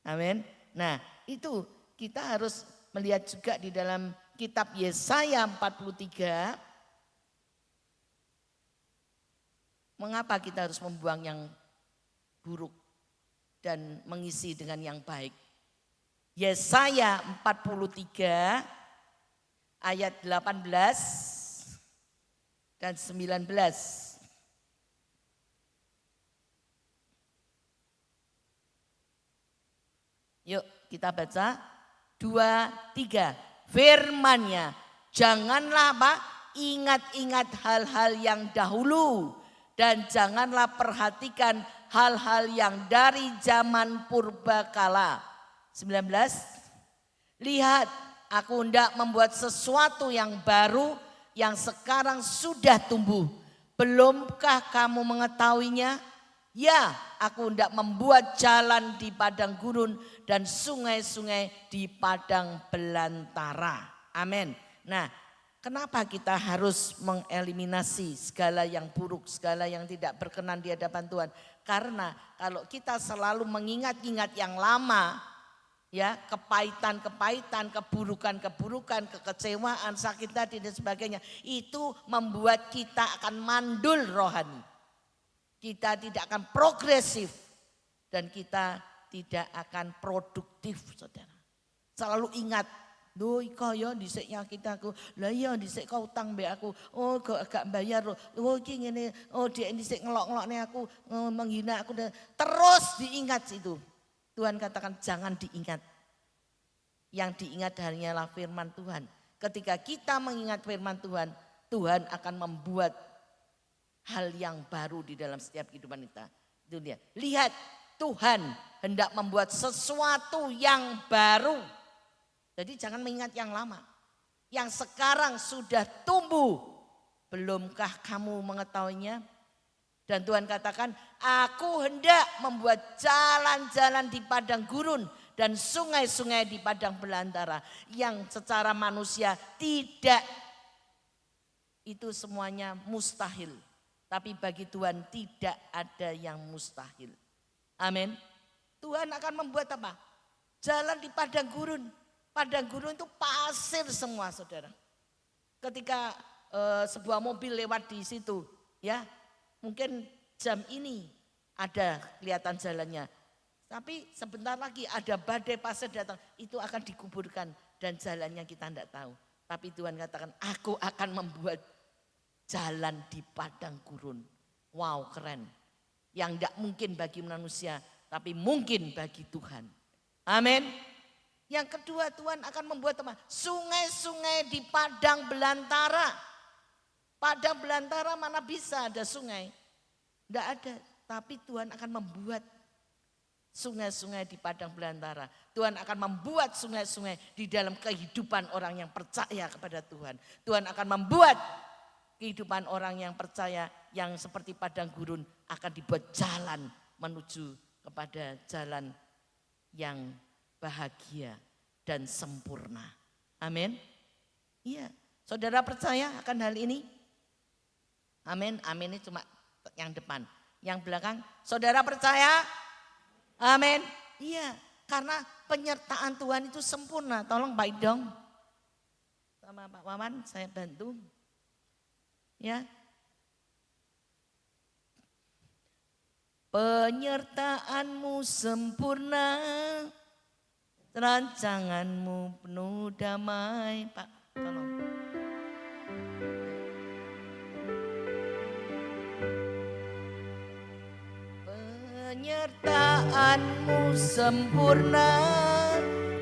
Amin. Nah itu kita harus melihat juga di dalam kitab Yesaya 43. Mengapa kita harus membuang yang buruk dan mengisi dengan yang baik. Yesaya 43 ayat 18 dan 19. Yuk kita baca 2, 3. Firman-Nya, janganlah apa? Ingat-ingat hal-hal yang dahulu dan janganlah perhatikan hal-hal yang dari zaman purbakala. 19. Lihat, aku hendak membuat sesuatu yang baru yang sekarang sudah tumbuh. Belumkah kamu mengetahuinya? Ya, aku hendak membuat jalan di padang gurun dan sungai-sungai di padang belantara. Amin. Nah, kenapa kita harus mengeliminasi segala yang buruk, segala yang tidak berkenan di hadapan Tuhan? Karena kalau kita selalu mengingat-ingat yang lama, ya, kepahitan-kepahitan, keburukan-keburukan, kekecewaan, sakit hati dan sebagainya, itu membuat kita akan mandul rohani. Kita tidak akan progresif dan kita tidak akan produktif, saudara. Selalu ingat, loh iko ya dhisik nyakit aku, lah iya dhisik kau utang mbek aku, oh gak bayar, oh iki ngene, oh dia dhisik ngelok-ngelokne aku, menghina aku, terus diingat itu. Tuhan katakan jangan diingat. Yang diingat hanyalah firman Tuhan. Ketika kita mengingat firman Tuhan, Tuhan akan membuat hal yang baru di dalam setiap kehidupan kita. Itu dia. Lihat, Tuhan hendak membuat sesuatu yang baru. Jadi jangan mengingat yang lama. Yang sekarang sudah tumbuh. Belumkah kamu mengetahuinya? Dan Tuhan katakan, aku hendak membuat jalan-jalan di padang gurun dan sungai-sungai di padang belantara. Yang secara manusia tidak, itu semuanya mustahil. Tapi bagi Tuhan tidak ada yang mustahil. Amin. Tuhan akan membuat apa? Jalan di padang gurun. Padang gurun itu pasir semua, saudara. Ketika sebuah mobil lewat di situ, ya, mungkin jam ini ada kelihatan jalannya. Tapi sebentar lagi ada badai pasir datang, itu akan dikuburkan dan jalannya kita tidak tahu. Tapi Tuhan katakan, aku akan membuat jalan di padang gurun. Wow, keren. Yang tidak mungkin bagi manusia, tapi mungkin bagi Tuhan. Amin. Yang kedua, Tuhan akan membuat apa? Sungai-sungai di padang belantara. Padang belantara mana bisa ada sungai? Tidak ada. Tapi Tuhan akan membuat sungai-sungai di padang belantara. Tuhan akan membuat sungai-sungai di dalam kehidupan orang yang percaya kepada Tuhan. Tuhan akan membuat kehidupan orang yang percaya yang seperti padang gurun akan dibuat jalan menuju kepada jalan yang bahagia dan sempurna. Amin. Iya, saudara percaya akan hal ini? Amin. Amin ini cuma yang depan. Yang belakang, saudara percaya? Amin. Iya, karena penyertaan Tuhan itu sempurna. Tolong baik dong. Sama Pak Wawan saya bantu. Ya. Penyertaanmu sempurna, rancanganmu penuh damai. Pak, tolong. Penyertaanmu sempurna,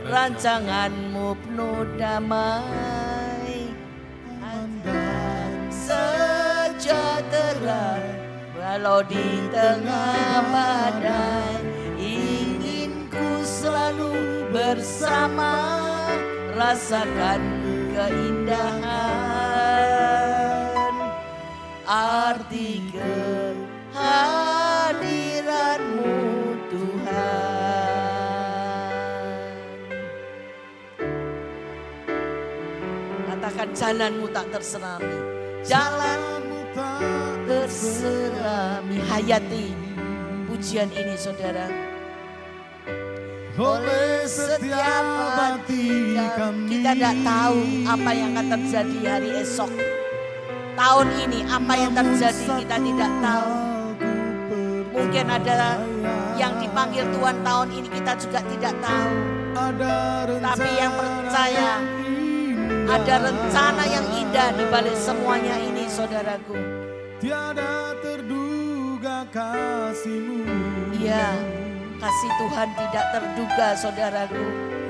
rancanganmu penuh damai. Sejahtera walau di tengah badai, ingin ku selalu bersama, rasakan keindahan arti kehadiranmu Tuhan. Katakan jalanmu tak terserami. Jalanmu tak terserami. Hayati pujian ini saudara. Oleh setiap hati kami. Kita tidak tahu apa yang akan terjadi hari esok. Tahun ini apa yang terjadi kita tidak tahu. Mungkin ada yang dipanggil Tuhan tahun ini kita juga tidak tahu. Tapi yang percaya ada rencana yang indah di balik semuanya ini saudaraku. Tiada terduga kasih-Mu. Iya, kasih Tuhan tidak terduga saudaraku.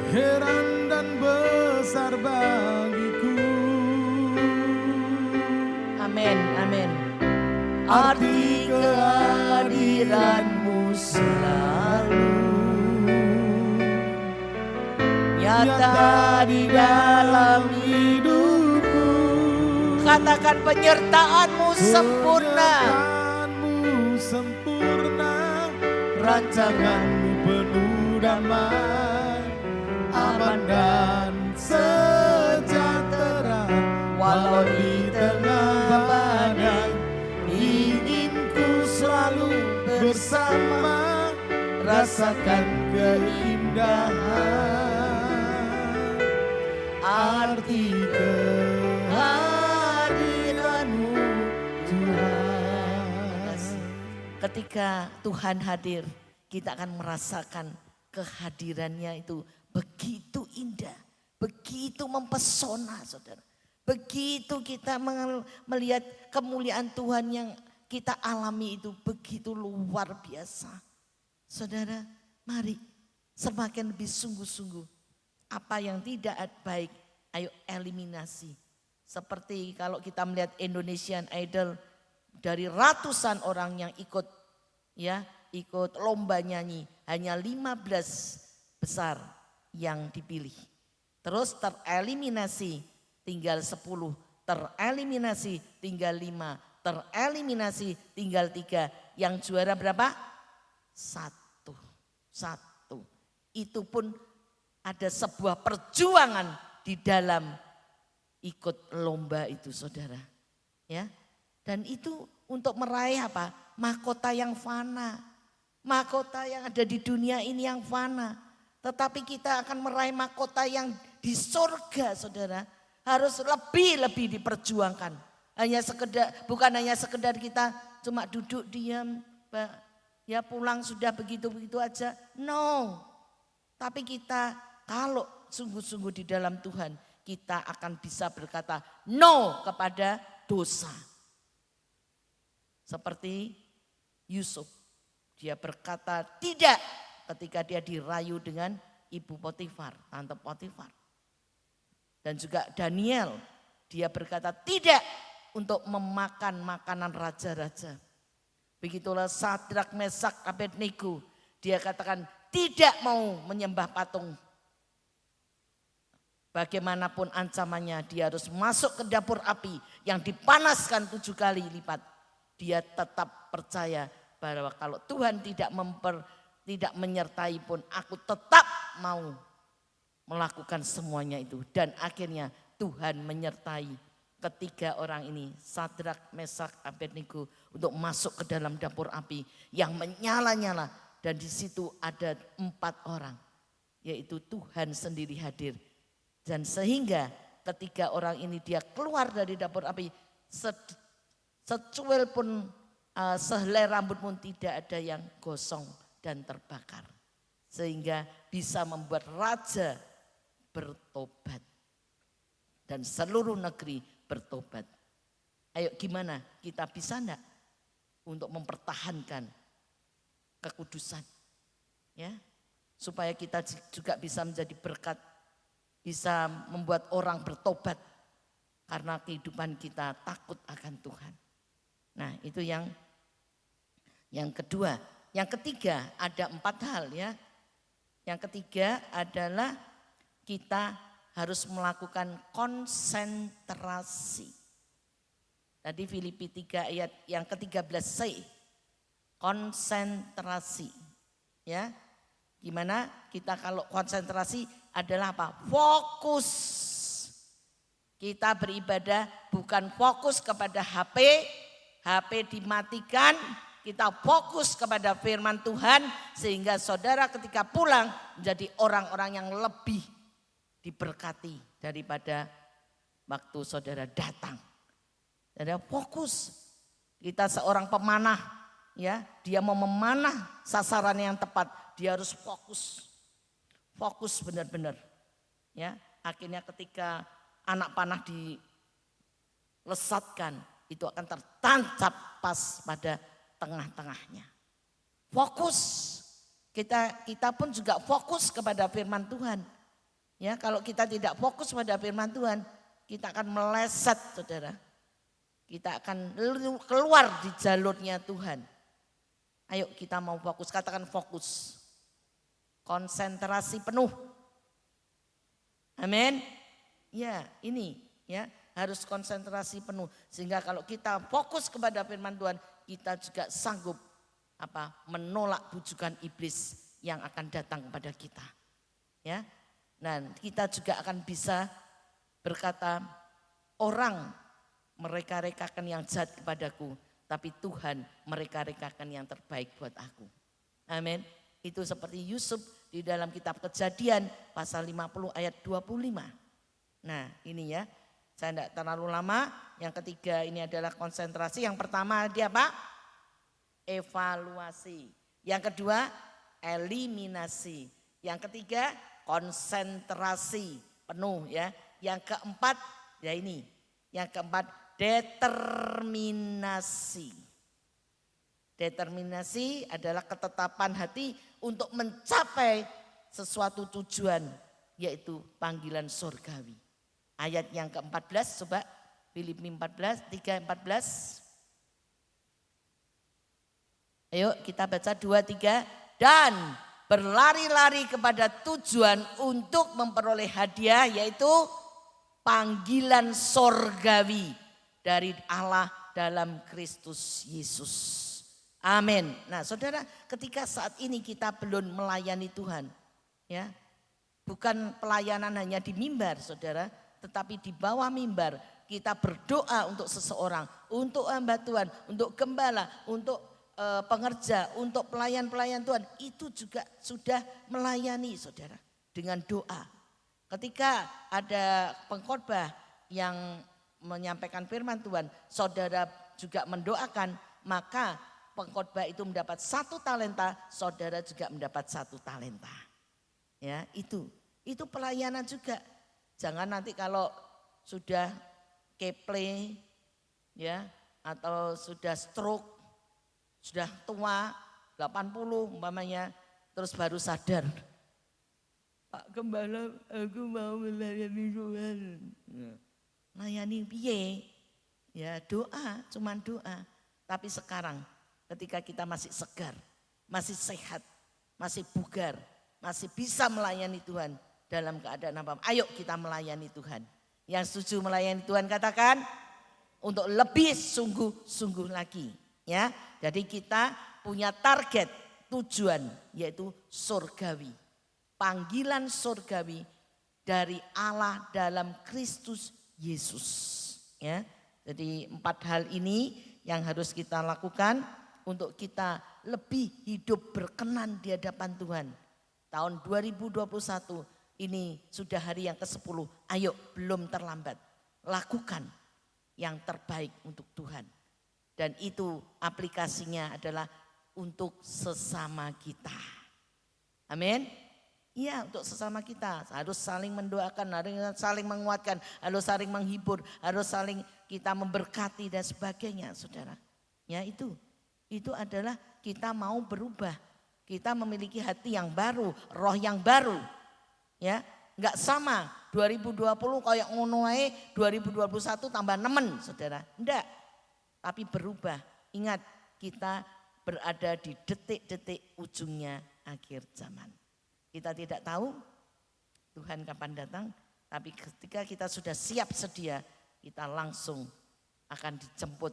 Heran dan besar bagiku. Amin, amin. Arti kehadiran-Mu selalu nyata di dalam hidupku. Katakan penyertaan-Mu sempurna. Penyertaan-Mu sempurna. Rancangan-Mu penuh damai, aman dan sejahtera. Walau di tengah badai, ingin ku selalu bersama, rasakan keindahan arti kehadiran-Mu Tuhan. Ketika Tuhan hadir, kita akan merasakan kehadirannya itu begitu indah, begitu mempesona saudara. Begitu kita melihat kemuliaan Tuhan yang kita alami itu begitu luar biasa. Saudara, mari semakin lebih sungguh-sungguh. Apa yang tidak baik, ayo eliminasi. Seperti kalau kita melihat Indonesian Idol, dari ratusan orang yang ikut lomba nyanyi, hanya 15 besar yang dipilih. Terus tereliminasi tinggal 10, tereliminasi tinggal 5, tereliminasi tinggal 3. Yang juara berapa? 1. Itu pun ada sebuah perjuangan di dalam ikut lomba itu saudara. Ya. Dan itu untuk meraih apa? Mahkota yang fana. Mahkota yang ada di dunia ini yang fana. Tetapi kita akan meraih mahkota yang di surga saudara. Harus lebih diperjuangkan. Bukan hanya sekedar kita cuma duduk diam, ya pulang sudah begitu-begitu aja. No. Tapi kita kalau sungguh-sungguh di dalam Tuhan, kita akan bisa berkata no kepada dosa. Seperti Yusuf, dia berkata tidak ketika dia dirayu dengan ibu Potifar, tante Potifar. Dan juga Daniel, dia berkata tidak untuk memakan makanan raja-raja. Begitulah Sadrak, Mesak, Abednego, dia katakan tidak mau menyembah patung. Bagaimanapun ancamannya, dia harus masuk ke dapur api yang dipanaskan 7 kali lipat. Dia tetap percaya bahwa kalau Tuhan tidak menyertai pun, aku tetap mau melakukan semuanya itu. Dan akhirnya Tuhan menyertai ketiga orang ini, Sadrak, Mesak, Abednego, untuk masuk ke dalam dapur api yang menyala-nyala. Dan di situ ada 4 orang, yaitu Tuhan sendiri hadir. Dan sehingga ketiga orang ini dia keluar dari dapur api, secuil pun, sehelai rambut pun tidak ada yang gosong dan terbakar. Sehingga bisa membuat raja bertobat. Dan seluruh negeri bertobat. Ayo gimana, kita bisa enggak untuk mempertahankan kekudusan? Ya, supaya kita juga bisa menjadi berkat, bisa membuat orang bertobat. Karena kehidupan kita takut akan Tuhan. Nah itu yang kedua. Yang ketiga ada 4 hal ya. Yang ketiga adalah kita harus melakukan konsentrasi. Tadi Filipi 3 ayat yang ke-13c. Konsentrasi. Ya. Gimana kita kalau konsentrasi adalah apa? Fokus. Kita beribadah bukan fokus kepada HP dimatikan, kita fokus kepada firman Tuhan sehingga saudara ketika pulang menjadi orang-orang yang lebih diberkati daripada waktu saudara datang. Saudara fokus. Kita seorang pemanah, ya, dia mau memanah sasaran yang tepat, dia harus fokus. Fokus benar-benar. Ya, akhirnya ketika anak panah dilesatkan, itu akan tertancap pas pada tengah-tengahnya. Fokus. Kita pun juga fokus kepada firman Tuhan. Ya, kalau kita tidak fokus pada firman Tuhan, kita akan meleset, saudara. Kita akan keluar di jalurnya Tuhan. Ayo kita mau fokus, katakan fokus. Konsentrasi penuh. Amin. Ya, ini ya harus konsentrasi penuh sehingga kalau kita fokus kepada firman Tuhan, kita juga sanggup menolak bujukan iblis yang akan datang kepada kita. Ya. Dan kita juga akan bisa berkata, orang mereka-rekakan yang jahat kepadaku, tapi Tuhan mereka-rekakan yang terbaik buat aku. Amin. Itu seperti Yusuf di dalam kitab Kejadian pasal 50 ayat 25. Nah ini ya, saya tidak terlalu lama. Yang ketiga ini adalah konsentrasi. Yang pertama dia apa? Evaluasi. Yang kedua eliminasi. Yang ketiga konsentrasi penuh ya. Yang keempat ya ini. Yang keempat determinasi. Determinasi adalah ketetapan hati untuk mencapai sesuatu tujuan, yaitu panggilan surgawi. Ayat yang ke-14 coba Filipi 3:14. Ayo kita baca 2-3. Dan berlari-lari kepada tujuan untuk memperoleh hadiah, yaitu panggilan surgawi dari Allah dalam Kristus Yesus. Amin. Nah saudara, ketika saat ini kita belum melayani Tuhan, ya, bukan pelayanan hanya di mimbar saudara, tetapi di bawah mimbar kita berdoa untuk seseorang, untuk hamba Tuhan, untuk gembala, untuk pengerja, untuk pelayan-pelayan Tuhan, itu juga sudah melayani saudara dengan doa. Ketika ada pengkhotbah yang menyampaikan firman Tuhan, saudara juga mendoakan, maka pengkhotbah itu mendapat 1 talenta, saudara juga mendapat 1 talenta. Ya, itu pelayanan juga. Jangan nanti kalau sudah keple ya atau sudah stroke, sudah tua 80 umpamanya, terus baru sadar. Pak Gembala, aku mau melayani Tuhan. Melayani piye? Ya doa, cuman doa. Tapi sekarang ketika kita masih segar, masih sehat, masih bugar, masih bisa melayani Tuhan dalam keadaan apa? Ayo kita melayani Tuhan. Yang setuju melayani Tuhan katakan untuk lebih sungguh-sungguh lagi. Ya, jadi kita punya target, tujuan yaitu surgawi. Panggilan surgawi dari Allah dalam Kristus Yesus. Ya, jadi 4 hal ini yang harus kita lakukan untuk kita lebih hidup berkenan di hadapan Tuhan. Tahun 2021 ini sudah hari yang ke-10. Ayo belum terlambat. Lakukan yang terbaik untuk Tuhan. Dan itu aplikasinya adalah untuk sesama kita. Amin. Iya, untuk sesama kita. Harus saling mendoakan, harus saling menguatkan, harus saling menghibur, harus saling kita memberkati dan sebagainya, saudara. Ya itu adalah kita mau berubah. Kita memiliki hati yang baru, roh yang baru. Ya, enggak sama 2020 kayak ngono ae, 2021 tambah nemen, saudara. Enggak. Tapi berubah. Ingat, kita berada di detik-detik ujungnya akhir zaman. Kita tidak tahu Tuhan kapan datang, tapi ketika kita sudah siap sedia, kita langsung akan dijemput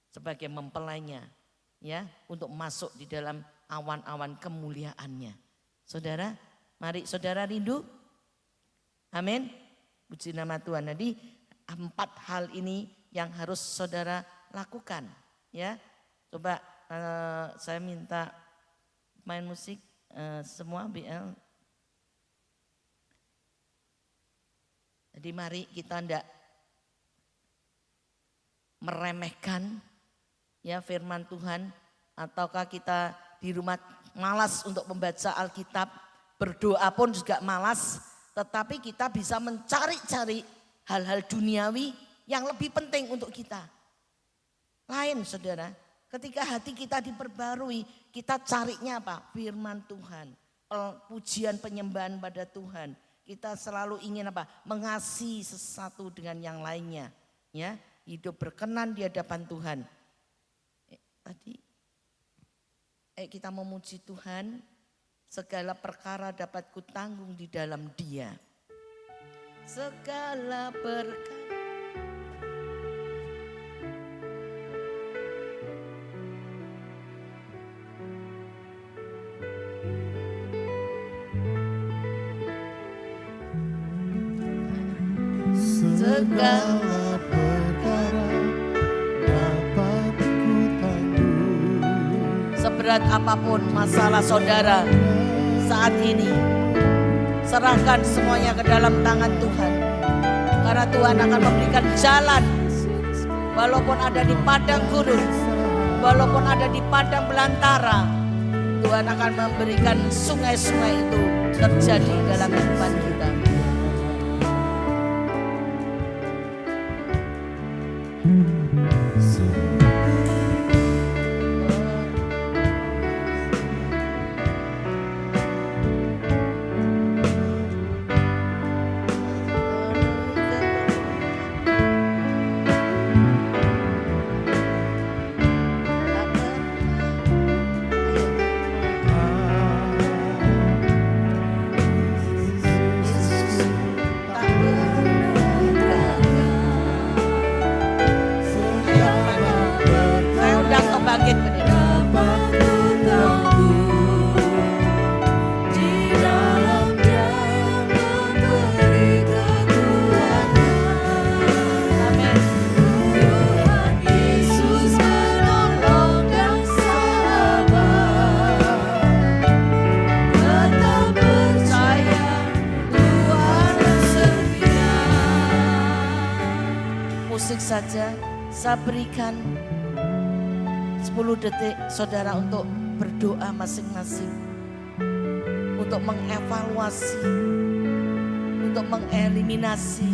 sebagai mempelainya, ya, untuk masuk di dalam awan-awan kemuliaannya. Saudara, mari saudara rindu. Amin. Puji nama Tuhan. Jadi 4 hal ini yang harus saudara lakukan, ya. Coba saya minta main musik semua BL. Jadi mari kita ndak meremehkan ya firman Tuhan, ataukah kita di rumah malas untuk membaca Alkitab, berdoa pun juga malas, tetapi kita bisa mencari-cari hal-hal duniawi yang lebih penting untuk kita. Lain saudara, ketika hati kita diperbarui, kita carinya apa? Firman Tuhan, pujian penyembahan pada Tuhan. Kita selalu ingin apa? Mengasihi sesuatu dengan yang lainnya. Ya, hidup berkenan di hadapan Tuhan. Kita memuji Tuhan, segala perkara dapat kutanggung di dalam Dia. Segala perkara. Segala perkara dapat kutanggung. Seberat apapun masalah saudara saat ini, serahkan semuanya ke dalam tangan Tuhan. Karena Tuhan akan memberikan jalan, walaupun ada di padang gurun, walaupun ada di padang belantara, Tuhan akan memberikan sungai-sungai itu terjadi dalam kehidupan kita. Saja saya berikan 10 detik saudara untuk berdoa masing-masing, untuk mengevaluasi, untuk mengeliminasi,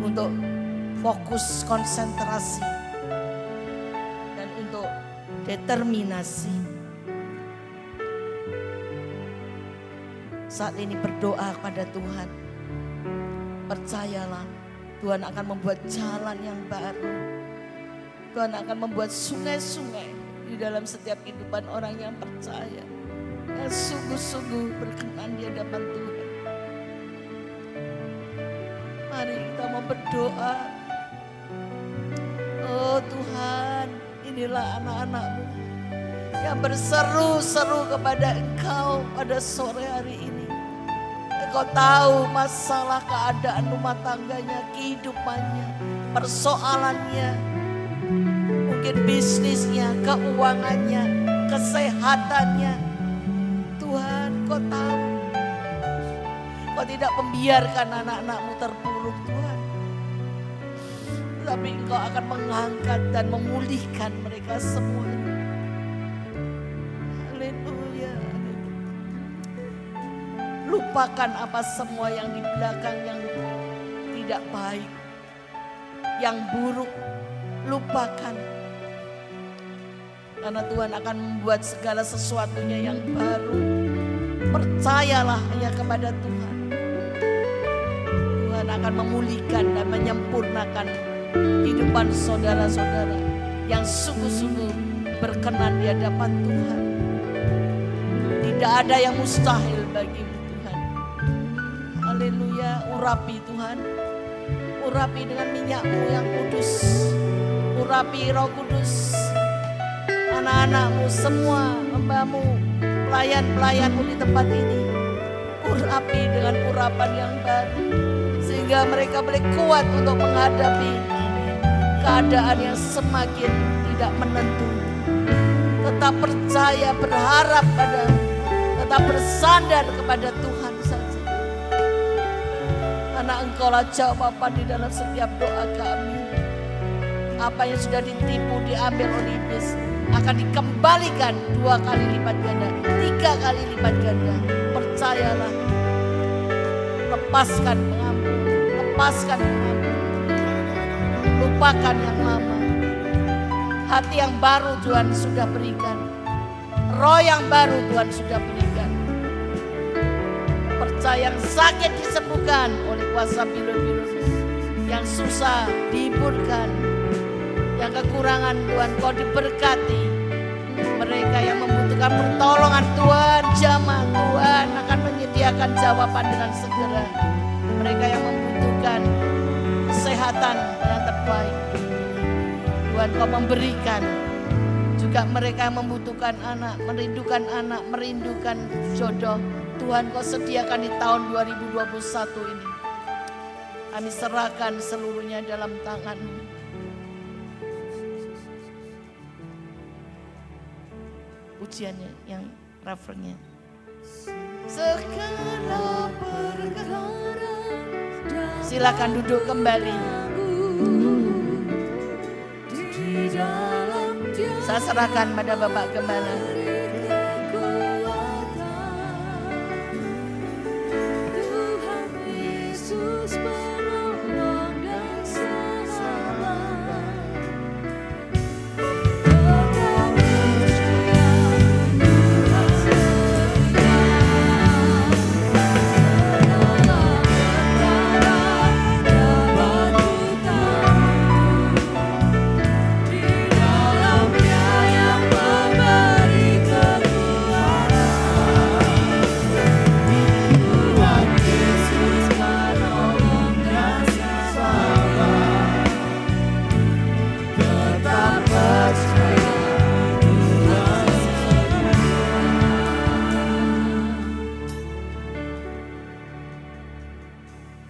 untuk fokus konsentrasi, dan untuk determinasi. Saat ini berdoa kepada Tuhan, percayalah Tuhan akan membuat jalan yang baru. Tuhan akan membuat sungai-sungai di dalam setiap kehidupan orang yang percaya, yang sungguh-sungguh berkenan di hadapan Tuhan. Mari kita mau berdoa. Oh Tuhan, inilah anak-anak-Mu yang berseru-seru kepada Engkau pada sore hari ini. Engkau tahu masalah keadaan rumah tangganya, kehidupannya, persoalannya, mungkin bisnisnya, keuangannya, kesehatannya. Tuhan, Kau tahu. Kau tidak membiarkan anak-anak-Mu terpuruk Tuhan. Tapi Engkau akan mengangkat dan memulihkan mereka semuanya. Lupakan apa semua yang di belakang yang tidak baik, yang buruk, lupakan. Karena Tuhan akan membuat segala sesuatunya yang baru. Percayalah hanya kepada Tuhan. Tuhan akan memulihkan dan menyempurnakan kehidupan saudara-saudara yang sungguh-sungguh berkenan di hadapan Tuhan. Tidak ada yang mustahil bagimu. Haleluya, urapi Tuhan, urapi dengan minyak-Mu yang kudus, urapi Roh Kudus, anak-anak-Mu semua, hamba-Mu, pelayan-pelayan-Mu di tempat ini, urapi dengan urapan yang baru, sehingga mereka boleh kuat untuk menghadapi keadaan yang semakin tidak menentu. tetap percaya, berharap padamu, tetap bersandar kepada Tuhan saja. Karena Engkaulah jawaban di dalam setiap doa kami. Apa yang sudah ditipu, diambil oleh iblis akan dikembalikan 2 kali lipat ganda, 3 kali lipat ganda. Percayalah, lepaskan pengampun, lepaskan pengampun, lupakan yang lama. Hati yang baru Tuhan sudah berikan, roh yang baru Tuhan sudah berikan. Percaya yang sakit disembuhkan oleh kuasa biru-biru, yang susah dihiburkan, yang kekurangan Tuhan Kau diberkati. Mereka yang membutuhkan pertolongan Tuhan, jamah Tuhan akan menyediakan jawaban dengan segera. Mereka yang membutuhkan kesehatan yang terbaik, Tuhan Kau memberikan. Juga mereka yang membutuhkan anak, merindukan jodoh, Tuhan Kau sediakan di tahun 2021 ini. Kami serahkan seluruhnya dalam tangan-Mu. Pujiannya yang refrennya. Segala perkara. Silakan duduk kembali. Saya serahkan pada Bapak Gembala.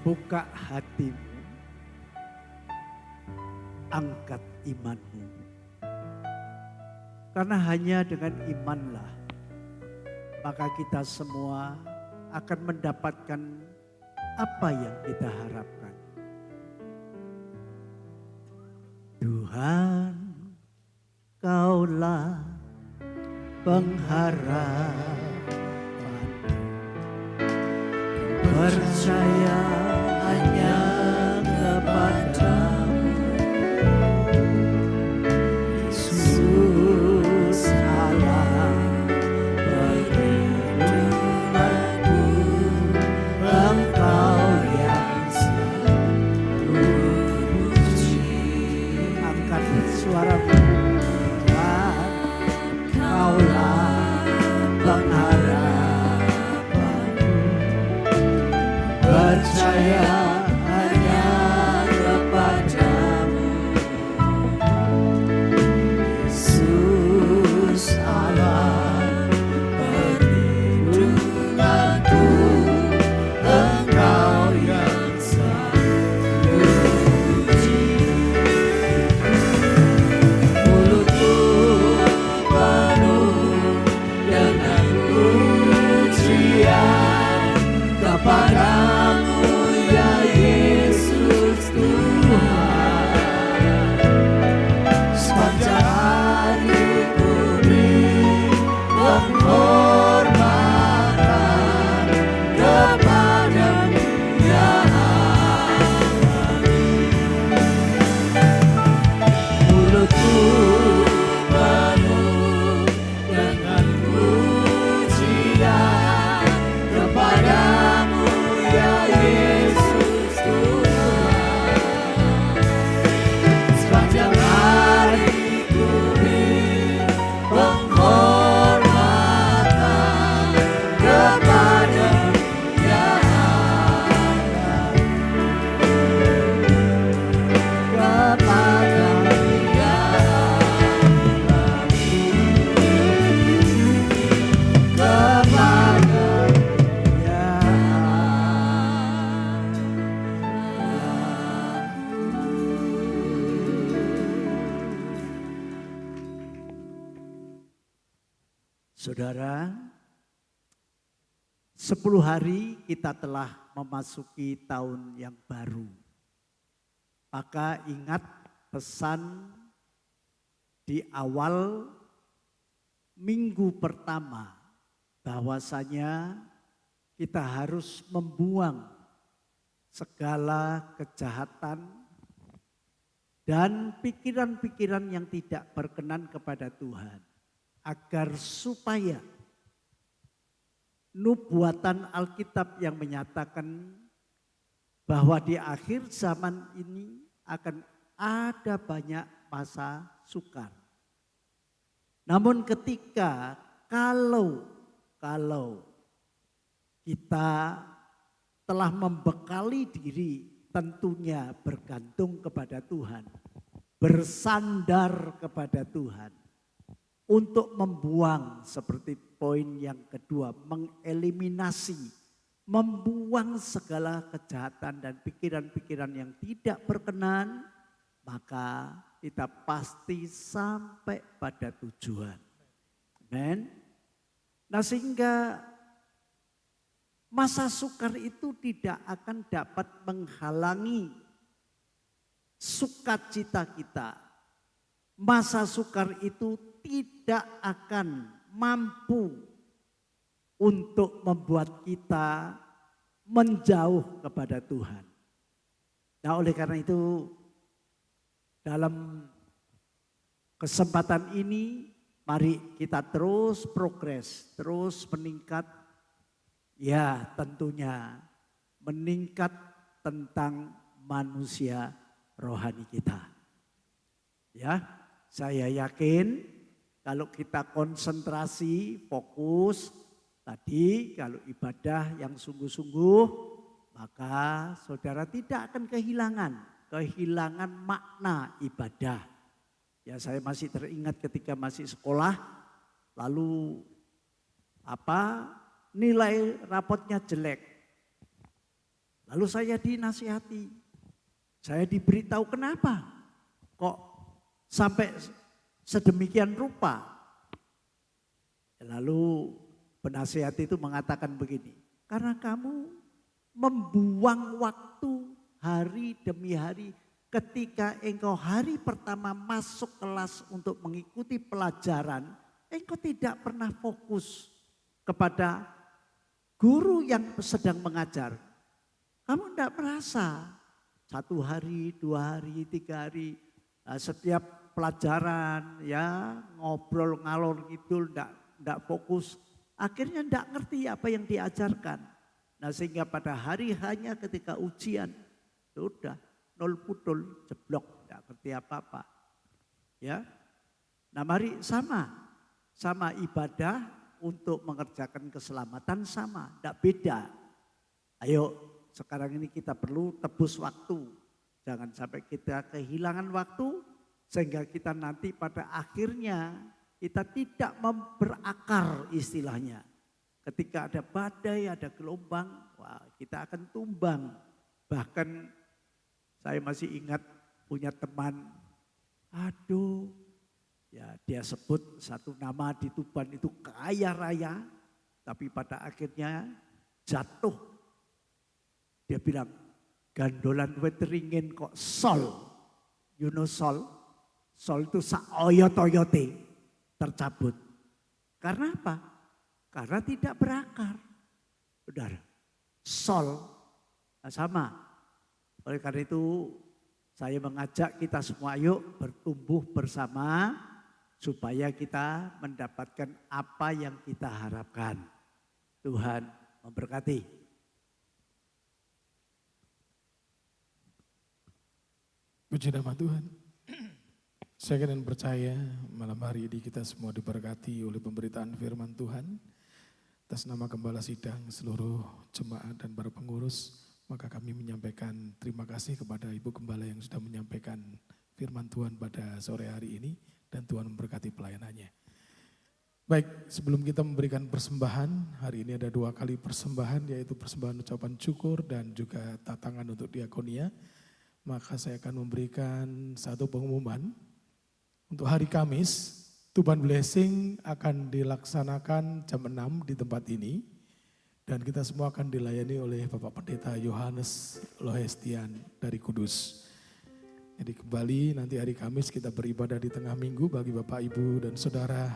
Buka hatimu, angkat imanmu. Karena hanya dengan imanlah maka kita semua akan mendapatkan apa yang kita harapkan. Tuhan, Kaulah pengharapan, percaya hanya kepadamu, Yesus Allah perlindunganku, Engkau yang selalu puji. Angkat suaramu, Tuhan, Kaulah pengharapanku, percaya hanya kepadamu, Yesus Allah perlindunganku, Engkau yang selalu puji. Mulutku penuh dengan pujian kepadamu ya Saudara, 10 hari kita telah memasuki tahun yang baru. Maka ingat pesan di awal minggu pertama bahwasanya kita harus membuang segala kejahatan dan pikiran-pikiran yang tidak berkenan kepada Tuhan, agar supaya nubuatan Alkitab yang menyatakan bahwa di akhir zaman ini akan ada banyak masa sukar. Namun kalau kita telah membekali diri tentunya bergantung kepada Tuhan, bersandar kepada Tuhan, untuk membuang seperti poin yang kedua, mengeliminasi, membuang segala kejahatan dan pikiran-pikiran yang tidak berkenan, maka kita pasti sampai pada tujuan. Amen. Nah, sehingga masa sukar itu tidak akan dapat menghalangi sukacita kita. Masa sukar itu tidak akan mampu untuk membuat kita menjauh kepada Tuhan. Nah, oleh karena itu dalam kesempatan ini mari kita terus progres, terus meningkat. Ya, tentunya meningkat tentang manusia rohani kita. Ya, saya yakin kalau kita konsentrasi, fokus, tadi kalau ibadah yang sungguh-sungguh, maka saudara tidak akan kehilangan makna ibadah. Ya, saya masih teringat ketika masih sekolah, lalu nilai rapotnya jelek. Lalu saya dinasihati, saya diberitahu kenapa kok sampai sedemikian rupa. Lalu penasihat itu mengatakan begini, karena kamu membuang waktu hari demi hari ketika engkau hari pertama masuk kelas untuk mengikuti pelajaran, engkau tidak pernah fokus kepada guru yang sedang mengajar. Kamu tidak merasa 1 hari, 2 hari, 3 hari, setiap pelajaran ya ngobrol ngalor ngidul, tidak fokus. Akhirnya tidak ngerti apa yang diajarkan. Nah, sehingga pada hari hanya ketika ujian, sudah 0 putul, jeblok, tidak ngerti apa-apa. Ya, nah mari sama ibadah untuk mengerjakan keselamatan sama, tidak beda. Ayo sekarang ini kita perlu tebus waktu. Jangan sampai kita kehilangan waktu sehingga kita nanti pada akhirnya kita tidak berakar istilahnya. Ketika ada badai, ada gelombang, wah kita akan tumbang. Bahkan saya masih ingat punya teman, ya dia sebut satu nama di Tuban itu kaya raya, tapi pada akhirnya jatuh. Dia bilang, gandolan weteringin kok sol. You know sol? Sol itu saoyot-oyote, tercabut. Karena apa? Karena tidak berakar. Saudara, sol sama. Oleh karena itu saya mengajak kita semua yuk bertumbuh bersama supaya kita mendapatkan apa yang kita harapkan. Tuhan memberkati. Puji nama Tuhan. Saya dan percaya malam hari ini kita semua diberkati oleh pemberitaan firman Tuhan. Atas nama Gembala Sidang, seluruh jemaat dan para pengurus, maka kami menyampaikan terima kasih kepada Ibu Gembala yang sudah menyampaikan firman Tuhan pada sore hari ini dan Tuhan memberkati pelayanannya. Baik, sebelum kita memberikan persembahan, hari ini ada 2 kali persembahan, yaitu persembahan ucapan syukur dan juga tatangan untuk diakonia. Maka saya akan memberikan satu pengumuman untuk hari Kamis, Tuban Blessing akan dilaksanakan jam 6 di tempat ini. Dan kita semua akan dilayani oleh Bapak Pendeta Yohanes Lohestian dari Kudus. Jadi kembali nanti hari Kamis kita beribadah di tengah minggu bagi Bapak, Ibu, dan Saudara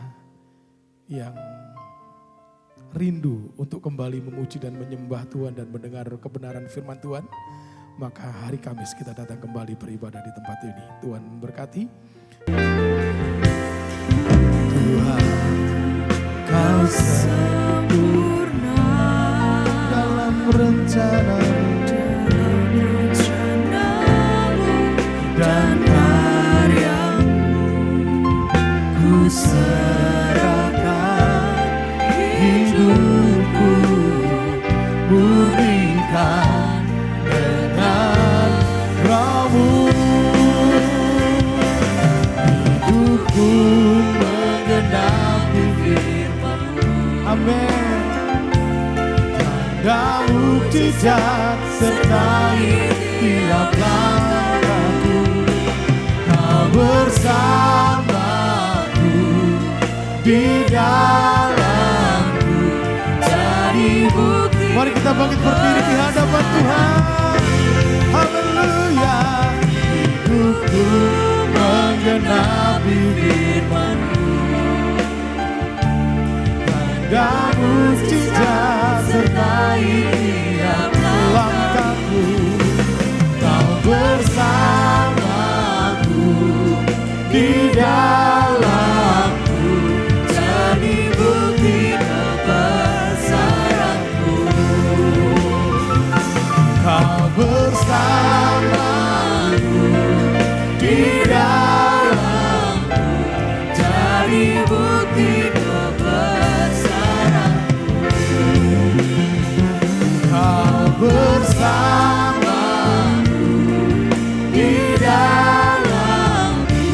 yang rindu untuk kembali memuji dan menyembah Tuhan dan mendengar kebenaran firman Tuhan. Maka hari Kamis kita datang kembali beribadah di tempat ini. Tuhan memberkati. Tuhan, Kau sempurna dalam rencana-Mu dan karya-Mu. Ku serahkan hidupku, murnikan dengan Roh-Mu. Hidupku menggenapi firman-Mu. Amin. Tanda mukjizat sertai tiap langkahku. Kau bersamaku di dalamku, jadi bukti. Mari kita bangkit berdiri di hadapan Tuhan. Haleluya. Hidupku menggenapi firman-Mu. Tanda mukjizat sertai tiap langkahku. Kau bersamaku di dalamku, jadi bukti kebesaran-Mu. Kau bersamaku di dalamku, jadi bukti kebesaran-Mu. Kau bersamaku di dalamku,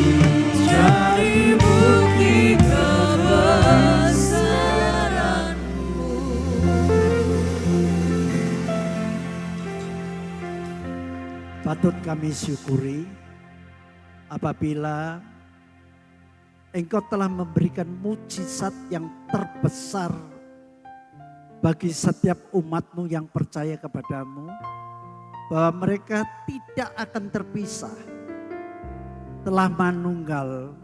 jadi bukti kebesaran-Mu. Patut kami syukuri apabila Engkau telah memberikan mujizat yang terbesar bagi setiap umat-Mu yang percaya kepadamu, bahwa mereka tidak akan terpisah. Telah manunggal,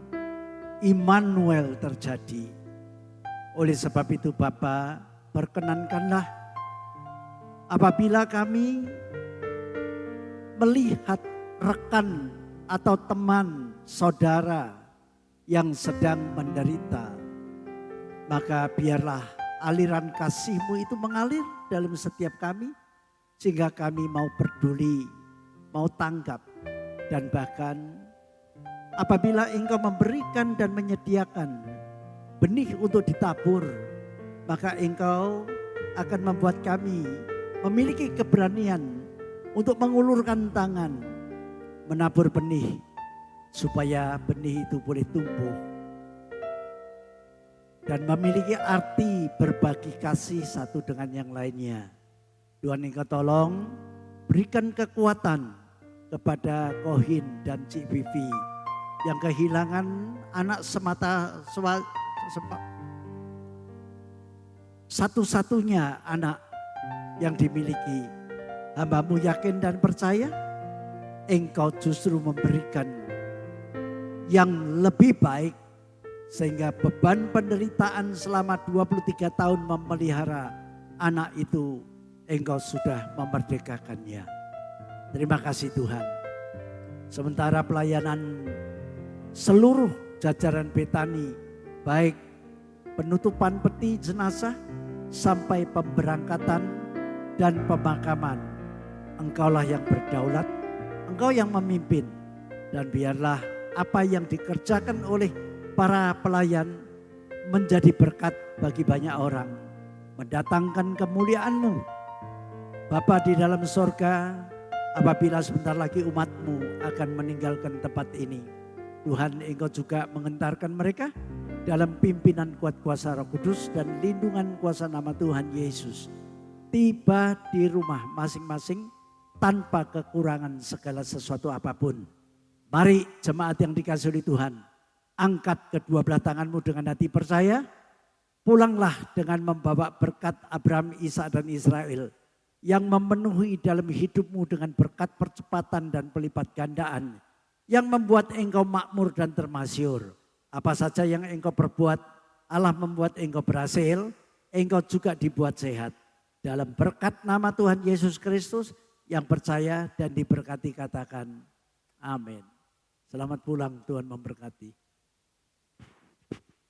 Immanuel terjadi. Oleh sebab itu Bapa, perkenankanlah apabila kami melihat rekan atau teman saudara yang sedang menderita, maka biarlah aliran kasih-Mu itu mengalir dalam setiap kami, sehingga kami mau peduli, mau tanggap, dan bahkan apabila Engkau memberikan dan menyediakan benih untuk ditabur, maka Engkau akan membuat kami memiliki keberanian untuk mengulurkan tangan, menabur benih, supaya benih itu boleh tumbuh dan memiliki arti berbagi kasih satu dengan yang lainnya. Tuhan, Engkau tolong berikan kekuatan kepada Kohin dan Cik Vivi yang kehilangan anak satu-satunya anak yang dimiliki. Hamba-Mu yakin dan percaya Engkau justru memberikan yang lebih baik, sehingga beban penderitaan selama 23 tahun memelihara anak itu Engkau sudah memerdekakannya. Terima kasih Tuhan. Sementara pelayanan seluruh jajaran Betani, baik penutupan peti jenazah sampai pemberangkatan dan pemakaman, Engkaulah yang berdaulat, Engkau yang memimpin, dan biarlah apa yang dikerjakan oleh para pelayan menjadi berkat bagi banyak orang, mendatangkan kemuliaan-Mu. Bapa di dalam sorga, apabila sebentar lagi umat-Mu akan meninggalkan tempat ini, Tuhan, Engkau juga mengentarkan mereka dalam pimpinan kuat kuasa Roh Kudus dan lindungan kuasa nama Tuhan Yesus. Tiba di rumah masing-masing tanpa kekurangan segala sesuatu apapun. Mari jemaat yang dikasihi oleh Tuhan, angkat kedua belah tanganmu dengan hati percaya. Pulanglah dengan membawa berkat Abraham, Ishak dan Israel yang memenuhi dalam hidupmu dengan berkat percepatan dan pelipat gandaan yang membuat engkau makmur dan termasyur. Apa saja yang engkau perbuat, Allah membuat engkau berhasil, engkau juga dibuat sehat. Dalam berkat nama Tuhan Yesus Kristus yang percaya dan diberkati katakan amin. Selamat pulang, Tuhan memberkati.